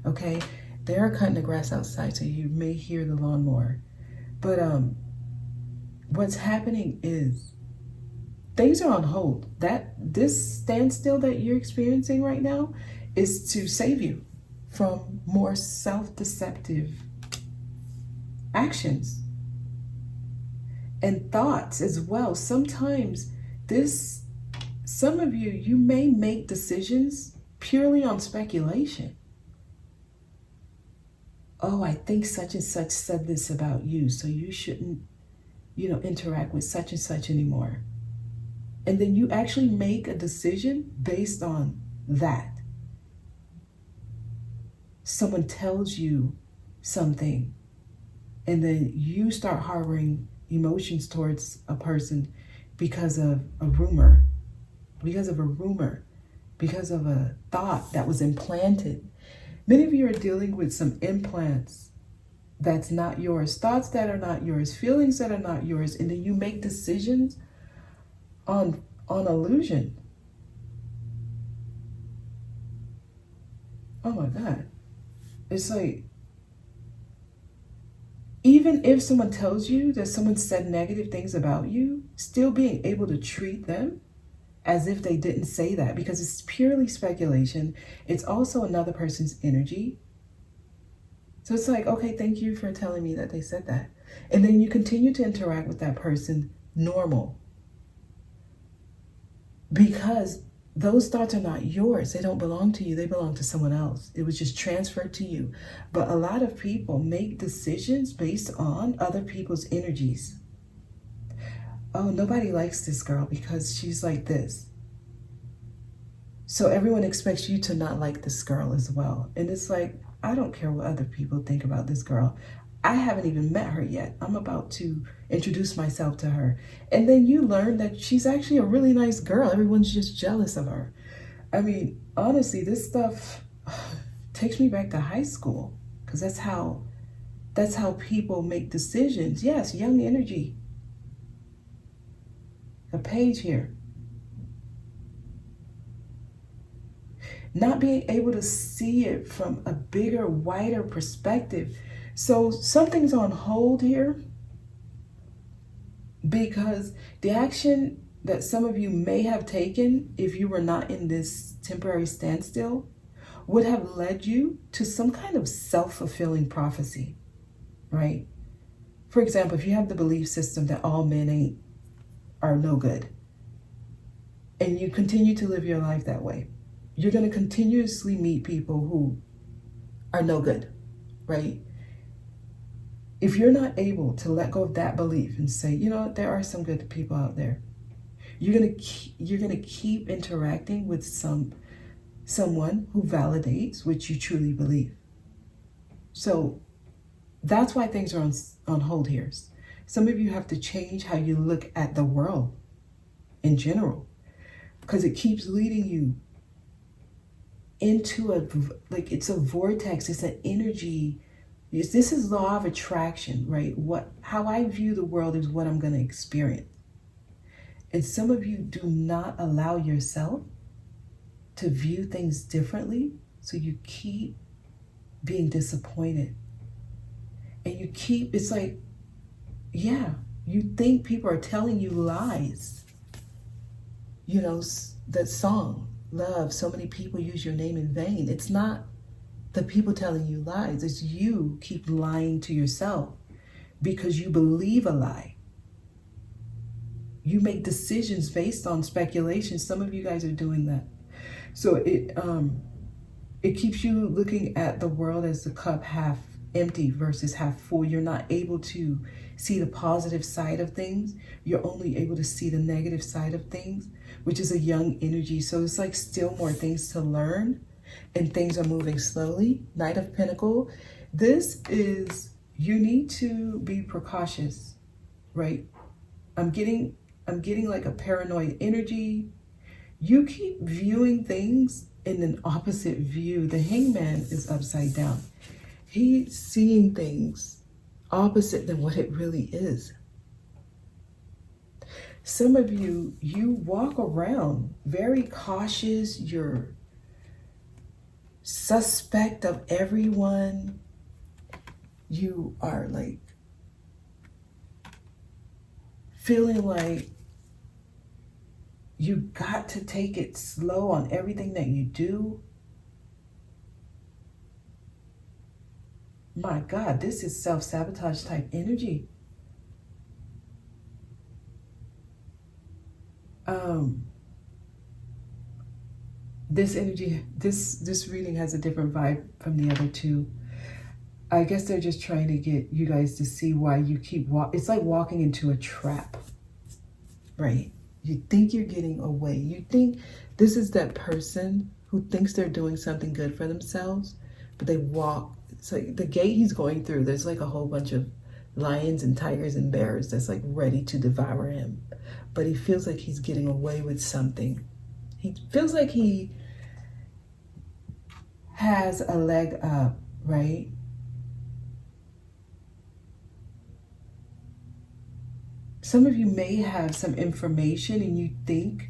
okay? They are cutting the grass outside, so you may hear the lawnmower. But what's happening is things are on hold. This standstill that you're experiencing right now is to save you from more self-deceptive actions and thoughts as well. Sometimes some of you may make decisions purely on speculation. Oh, I think such and such said this about you, so you shouldn't, interact with such and such anymore. And then you actually make a decision based on that. Someone tells you something, and then you start harboring emotions towards a person because of a rumor, because of a thought that was implanted. Many of you are dealing with some implants that's not yours, thoughts that are not yours, feelings that are not yours, and then you make decisions on illusion. Oh my God. It's like, even if someone tells you that someone said negative things about you, still being able to treat them as if they didn't say that, because it's purely speculation. It's also another person's energy. So it's like, okay, thank you for telling me that they said that. And then you continue to interact with that person normal. Because those thoughts are not yours. They don't belong to you. They belong to someone else. It was just transferred to you. But a lot of people make decisions based on other people's energies. Oh, nobody likes this girl because she's like this. So everyone expects you to not like this girl as well. And it's like, I don't care what other people think about this girl. I haven't even met her yet. I'm about to introduce myself to her. And then you learn that she's actually a really nice girl. Everyone's just jealous of her. I mean, honestly, this stuff takes me back to high school, because that's how people make decisions. Yes, young energy. A page here. Not being able to see it from a bigger, wider perspective. So something's on hold here, because the action that some of you may have taken if you were not in this temporary standstill would have led you to some kind of self-fulfilling prophecy, right? For example, if you have the belief system that all men are no good, and you continue to live your life that way, you're going to continuously meet people who are no good, right? If you're not able to let go of that belief and say, you know, there are some good people out there, you're going to keep interacting with someone who validates what you truly believe. So that's why things are on hold here. Some of you have to change how you look at the world in general, because it keeps leading you into it's a vortex, it's an energy. This is law of attraction, right? How I view the world is what I'm going to experience. And some of you do not allow yourself to view things differently, so you keep being disappointed. And it's like, yeah, you think people are telling you lies. You know, that song, Love, so many people use your name in vain. It's not the people telling you lies. It's you keep lying to yourself because you believe a lie. You make decisions based on speculation. Some of you guys are doing that. So it keeps you looking at the world as the cup half empty versus half full. You're not able to see the positive side of things. You're only able to see the negative side of things, which is a young energy. So it's like still more things to learn, and things are moving slowly. Knight of Pentacles. This is, you need to be precautious, right? I'm getting like a paranoid energy. You keep viewing things in an opposite view. The Hangman is upside down. He's seeing things opposite than what it really is. Some of you, you walk around very cautious. You're suspect of everyone. You are like feeling like you got to take it slow on everything that you do. My God, this is self-sabotage type energy. This energy, this reading has a different vibe from the other two. I guess they're just trying to get you guys to see why you keep it's like walking into a trap, right? You think you're getting away. You think this is that person who thinks they're doing something good for themselves, but they walk. It's like the gate he's going through, there's like a whole bunch of lions and tigers and bears that's like ready to devour him. But he feels like he's getting away with something. He feels like he has a leg up, right? Some of you may have some information and you think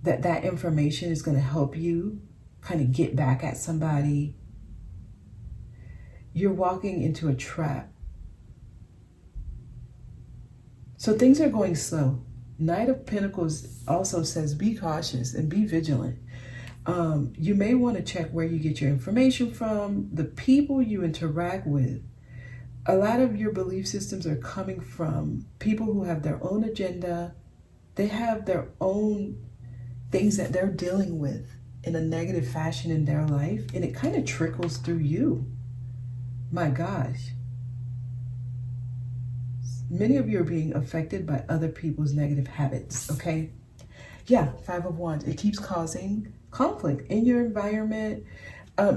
that that information is going to help you kind of get back at somebody. You're walking into a trap. So things are going slow. Knight of Pentacles also says be cautious and be vigilant. You may want to check where you get your information from, the people you interact with. A lot of your belief systems are coming from people who have their own agenda. They have their own things that they're dealing with in a negative fashion in their life, and it kind of trickles through you. My gosh. Many of you are being affected by other people's negative habits, okay? Yeah, Five of Wands. It keeps causing conflict in your environment.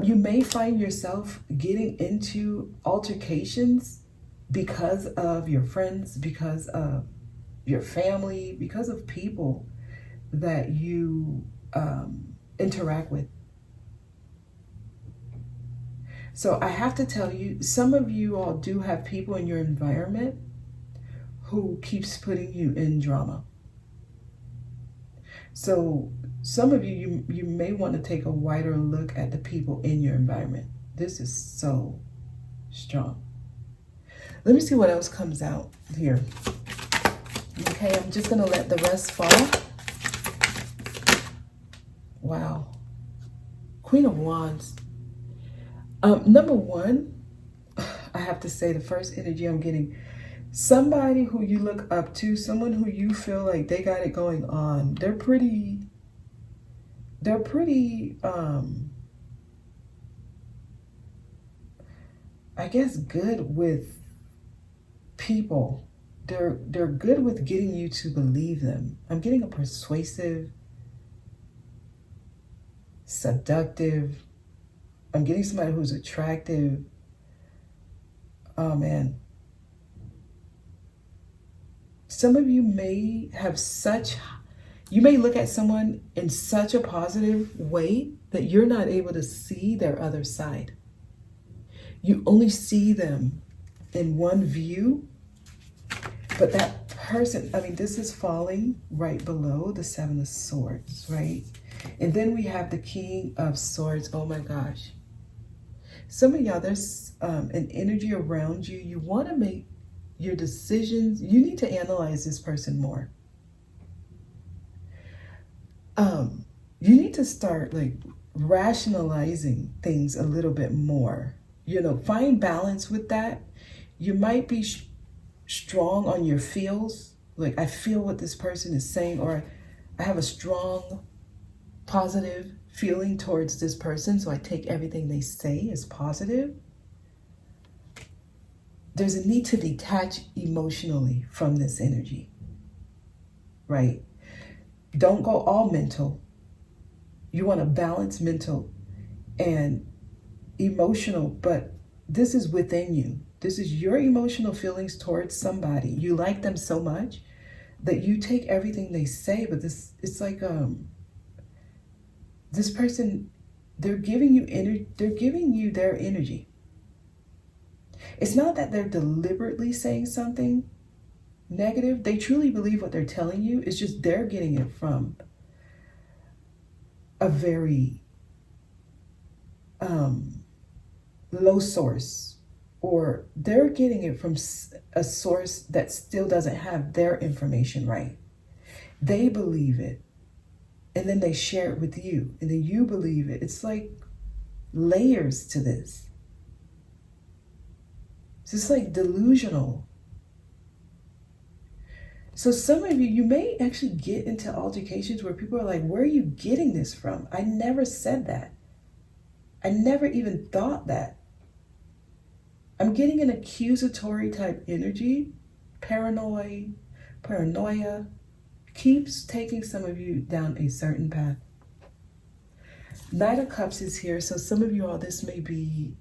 You may find yourself getting into altercations because of your friends, because of your family, because of people that you interact with. So I have to tell you, some of you all do have people in your environment who keeps putting you in drama. So some of you may want to take a wider look at the people in your environment. This is so strong. Let me see what else comes out here. Okay, I'm just going to let the rest fall. Wow. Queen of Wands. Number one, I have to say the first energy I'm getting, somebody who you look up to, someone who you feel like they got it going on. They're pretty they're pretty, I guess, good with people. They're good with getting you to believe them. I'm getting a persuasive, seductive. I'm getting somebody who's attractive. Oh man. Some of you may have you may look at someone in such a positive way that you're not able to see their other side. You only see them in one view, but that person, I mean, this is falling right below the Seven of Swords, right? And then we have the King of Swords. Oh my gosh. Some of y'all, there's an energy around you. You want to make your decisions. You need to analyze this person more. You need to start like rationalizing things a little bit more. You know, find balance with that. You might be strong on your feels. Like, I feel what this person is saying, or I have a strong, positive feeling towards this person, so I take everything they say as positive. There's a need to detach emotionally from this energy, right? Don't go all mental. You want to balance mental and emotional, but this is within you. This is your emotional feelings towards somebody. You like them so much that you take everything they say, but it's like this person, they're giving you their energy. It's not that they're deliberately saying something negative. They truly believe what they're telling you. It's just they're getting it from a very low source, or they're getting it from a source that still doesn't have their information right. They believe it, and then they share it with you, and then you believe it. It's like layers to this. It's just like delusional. So some of you may actually get into altercations where people are like, where are you getting this from? I never said that. I never even thought that. I'm getting an accusatory type energy. Paranoia keeps taking some of you down a certain path. Knight of Cups is here. So some of you all, this may be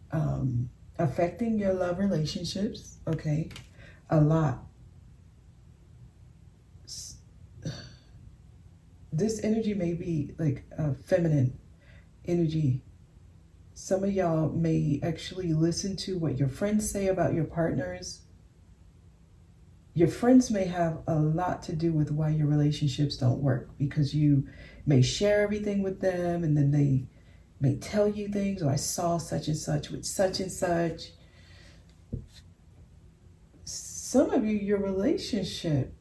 affecting your love relationships, okay? A lot. This energy may be like a feminine energy. Some of y'all may actually listen to what your friends say about your partners. Your friends may have a lot to do with why your relationships don't work, because you may share everything with them, and then they may tell you things, or I saw such and such with such and such. Some of you, your relationship,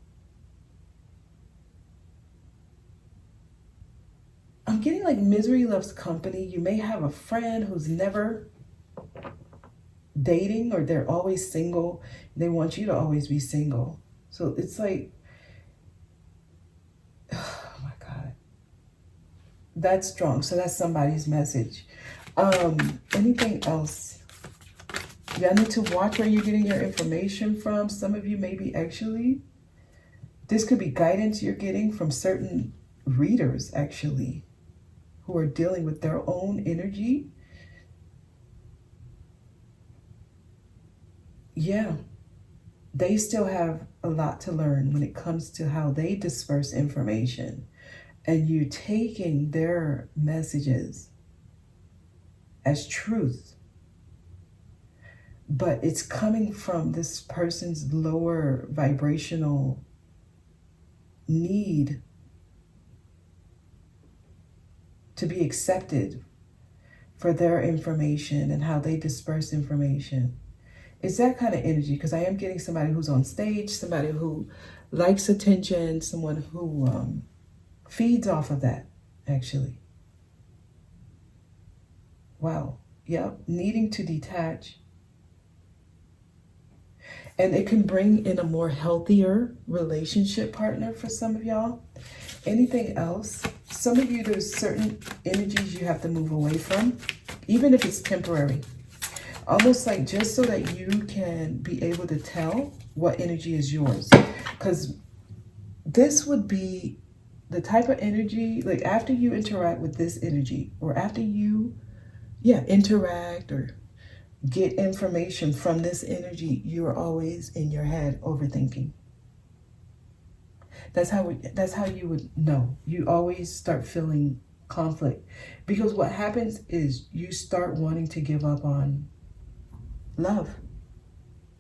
I'm getting like misery loves company. You may have a friend who's never dating, or they're always single. They want you to always be single. So it's like, oh my God, that's strong. So that's somebody's message. Anything else? Y'all need to watch where you're getting your information from. Some of you maybe actually, this could be guidance you're getting from certain readers actually, who are dealing with their own energy. Yeah, they still have a lot to learn when it comes to how they disperse information, and you taking their messages as truth, but it's coming from this person's lower vibrational need to be accepted for their information and how they disperse information. It's that kind of energy, because I am getting somebody who's on stage, somebody who likes attention, someone who feeds off of that, actually. Wow. Yep. Needing to detach. And it can bring in a more healthier relationship partner for some of y'all. Anything else? some of you, there's certain energies you have to move away from, even if it's temporary. Almost like just so that you can be able to tell what energy is yours. Because this would be the type of energy, like after you interact with this energy, or after you, interact or get information from this energy, you're always in your head overthinking. That's how you would know. You always start feeling conflict. Because what happens is you start wanting to give up on love.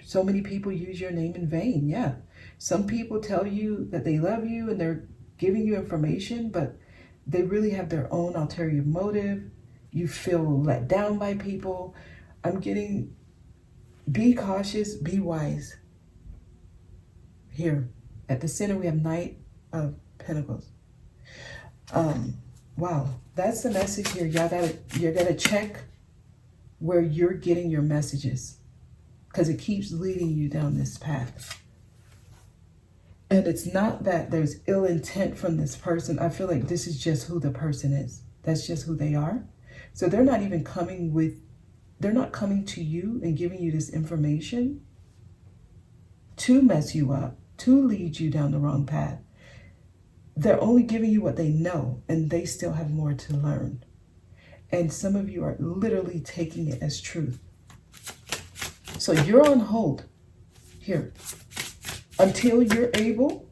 So many people use your name in vain. Yeah. Some people tell you that they love you and they're giving you information, but they really have their own ulterior motive. You feel let down by people. Be cautious, be wise. Here at the center, we have Knight of Pentacles. Wow, that's the message here. You're gonna check where you're getting your messages, because it keeps leading you down this path. And it's not that there's ill intent from this person. I feel like this is just who the person is. That's just who they are. So they're not coming to you and giving you this information to mess you up, to lead you down the wrong path. They're only giving you what they know, and they still have more to learn. And some of you are literally taking it as truth. So you're on hold here until you're able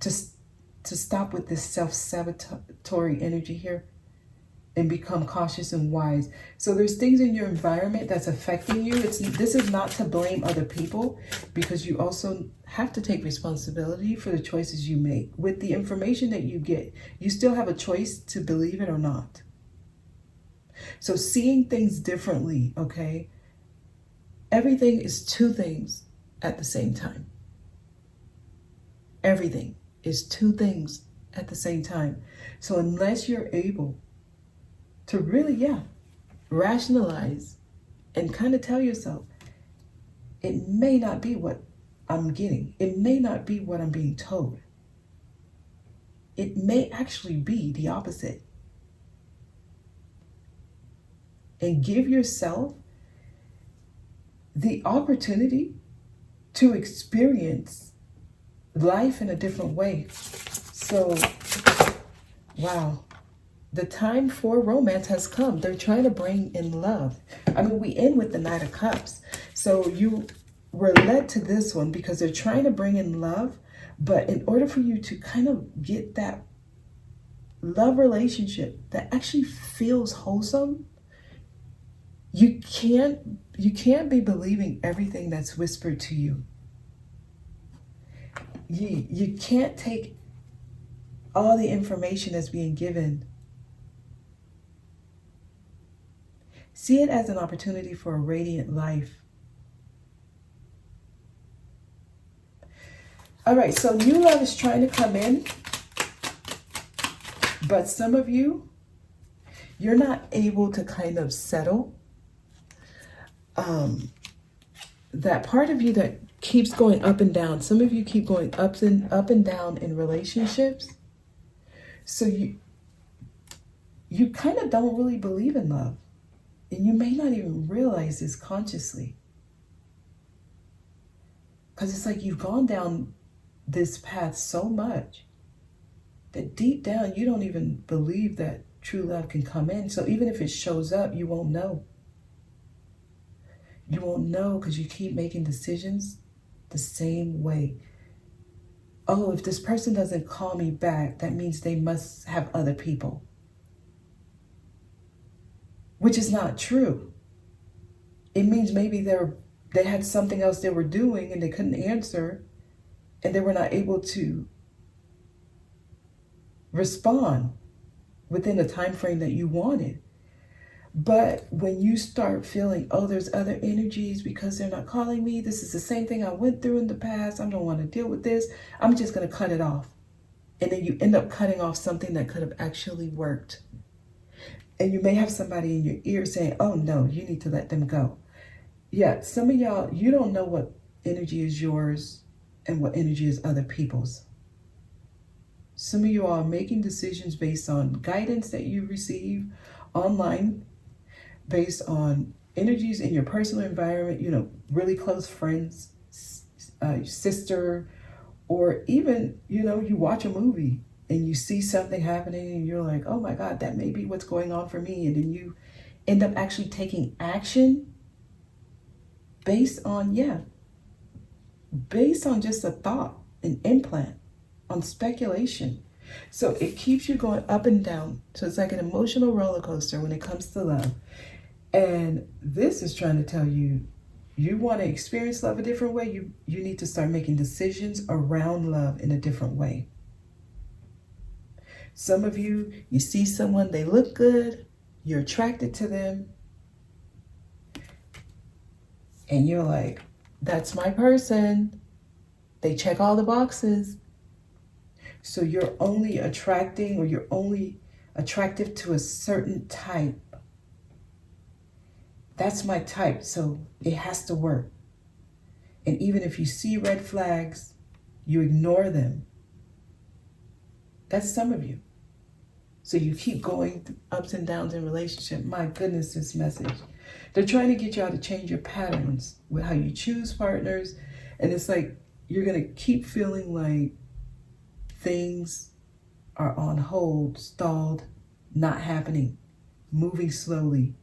to stop with this self-sabotatory energy here and become cautious and wise. So there's things in your environment that's affecting you. This is not to blame other people, because you also have to take responsibility for the choices you make. With the information that you get, you still have a choice to believe it or not. So seeing things differently, okay? Everything is two things at the same time. Everything is two things at the same time. So unless you're able to really, rationalize and kind of tell yourself, it may not be what I'm getting. It may not be what I'm being told. It may actually be the opposite. And give yourself the opportunity to experience life in a different way. So, wow. The time for romance has come. They're trying to bring in love. I mean, we end with the Knight of Cups. So you were led to this one because they're trying to bring in love. But in order for you to kind of get that love relationship that actually feels wholesome, you can't be believing everything that's whispered to you. You can't take all the information that's being given. See it as an opportunity for a radiant life. All right, so new love is trying to come in, but some of you, you're not able to kind of settle. That part of you that keeps going up and down. Some of you keep going up and down in relationships. So you kind of don't really believe in love. And you may not even realize this consciously. Because it's like you've gone down this path so much that deep down you don't even believe that true love can come in. So even if it shows up, you won't know. You won't know because you keep making decisions the same way. Oh, if this person doesn't call me back, that means they must have other people. Which is not true. It means maybe they had something else they were doing and they couldn't answer, and they were not able to respond within the time frame that you wanted. But when you start feeling, oh, there's other energies because they're not calling me, this is the same thing I went through in the past, I don't want to deal with this, I'm just going to cut it off. And then you end up cutting off something that could have actually worked. And you may have somebody in your ear saying, oh no, you need to let them go. Yeah, some of y'all, you don't know what energy is yours and what energy is other people's. Some of you are making decisions based on guidance that you receive online, based on energies in your personal environment, you know, really close friends, sister, or even, you know, you watch a movie and you see something happening and you're like, oh my God, that may be what's going on for me. And then you end up actually taking action based on just a thought, an implant, on speculation. So it keeps you going up and down. So it's like an emotional roller coaster when it comes to love. And this is trying to tell you, you want to experience love a different way, you need to start making decisions around love in a different way. Some of you see someone, they look good, you're attracted to them, and you're like, that's my person. They check all the boxes. So you're only attracting, or you're only attractive to a certain type. That's my type, so it has to work. And even if you see red flags, you ignore them. That's some of you. So you keep going through ups and downs in relationship. My goodness, this message. They're trying to get y'all to change your patterns with how you choose partners. And it's like, you're going to keep feeling like things are on hold, stalled, not happening, moving slowly.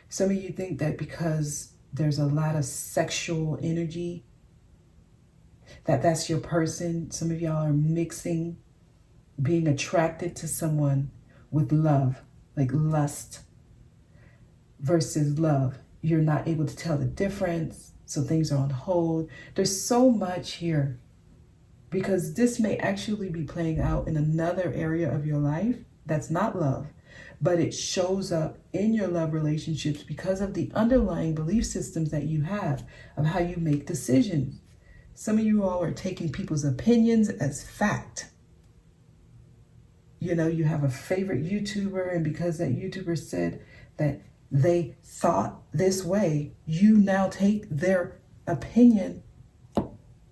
Some of you think that because there's a lot of sexual energy, that's your person. Some of y'all are mixing being attracted to someone with love, like lust versus love. You're not able to tell the difference, so things are on hold. There's so much here, because this may actually be playing out in another area of your life that's not love, but it shows up in your love relationships because of the underlying belief systems that you have of how you make decisions. Some of you all are taking people's opinions as fact. You know, you have a favorite YouTuber, and because that YouTuber said that they thought this way, you now take their opinion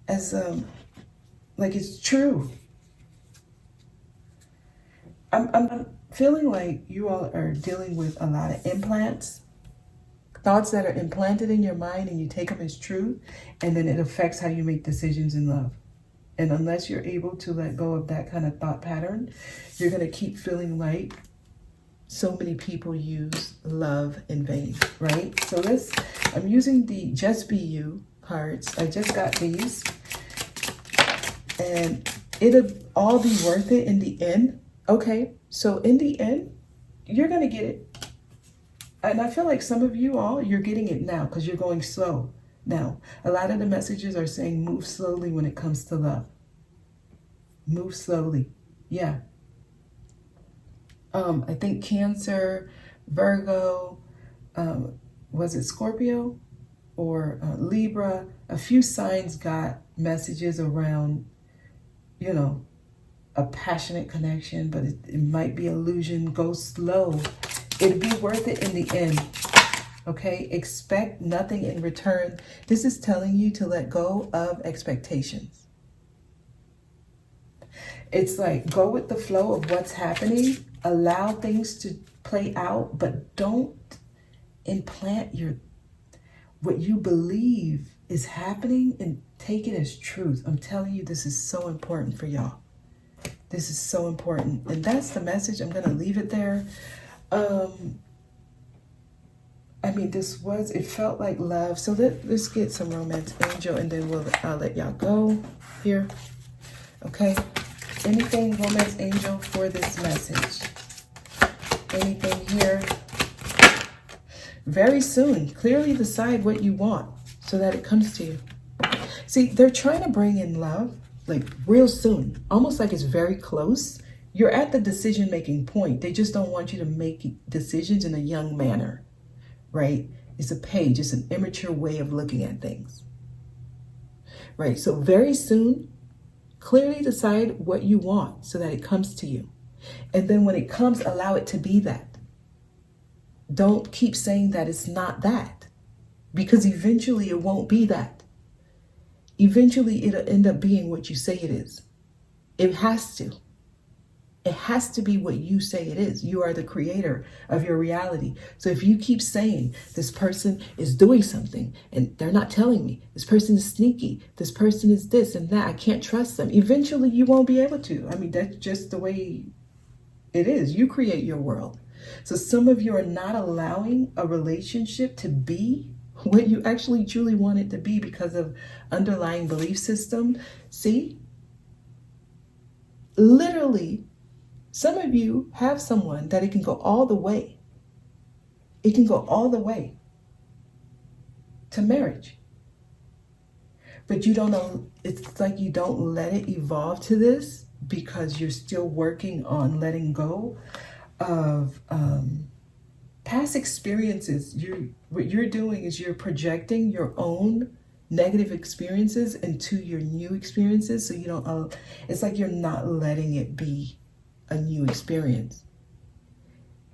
as like it's true. I'm feeling like you all are dealing with a lot of implants, thoughts that are implanted in your mind, and you take them as true, and then it affects how you make decisions in love. And unless you're able to let go of that kind of thought pattern, you're going to keep feeling like so many people use love in vain, right? So I'm using the Just Be You cards. I just got these, and it'll all be worth it in the end. Okay, so in the end, you're going to get it. And I feel like some of you all, you're getting it now because you're going slow. Now, a lot of the messages are saying move slowly when it comes to love. Move slowly. Yeah. I think Cancer, Virgo, was it Scorpio or Libra? A few signs got messages around, you know, a passionate connection, but it might be illusion. Go slow. It'll be worth it in the end. Okay, expect nothing in return. This is telling you to let go of expectations. It's like go with the flow of what's happening. Allow things to play out, but don't implant what you believe is happening and take it as truth. I'm telling you, this is so important for y'all. This is so important. And that's the message. I'm going to leave it there. I mean, it felt like love. So let's get some romance angel, and then I'll let y'all go here. Okay. Anything romance angel for this message? Anything here? Very soon. Clearly decide what you want so that it comes to you. See, they're trying to bring in love like real soon, almost like it's very close. You're at the decision-making point. They just don't want you to make decisions in a young manner. Right? It's a page. It's an immature way of looking at things. Right? So very soon, clearly decide what you want so that it comes to you. And then when it comes, allow it to be that. Don't keep saying that it's not that, because eventually it won't be that. eventually it'll end up being what you say it is. It has to. It has to be what you say it is. You are the creator of your reality. So if you keep saying this person is doing something and they're not telling me, this person is sneaky, this person is this and that, I can't trust them, eventually you won't be able to. I mean, that's just the way it is. You create your world. So some of you are not allowing a relationship to be what you actually truly want it to be because of underlying belief system. See? Literally, some of you have someone that it can go all the way. It can go all the way to marriage. But you don't know, it's like you don't let it evolve to this because you're still working on letting go of past experiences. What you're doing is you're projecting your own negative experiences into your new experiences. So you don't, it's like you're not letting it be a new experience.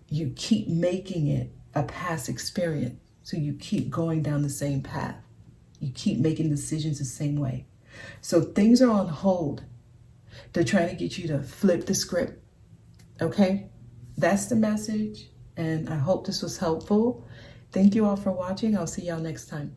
You keep making it a past experience. So you keep going down the same path. You keep making decisions the same way. So things are on hold. They're trying to get you to flip the script. Okay? That's the message. And I hope this was helpful. Thank you all for watching. I'll see y'all next time.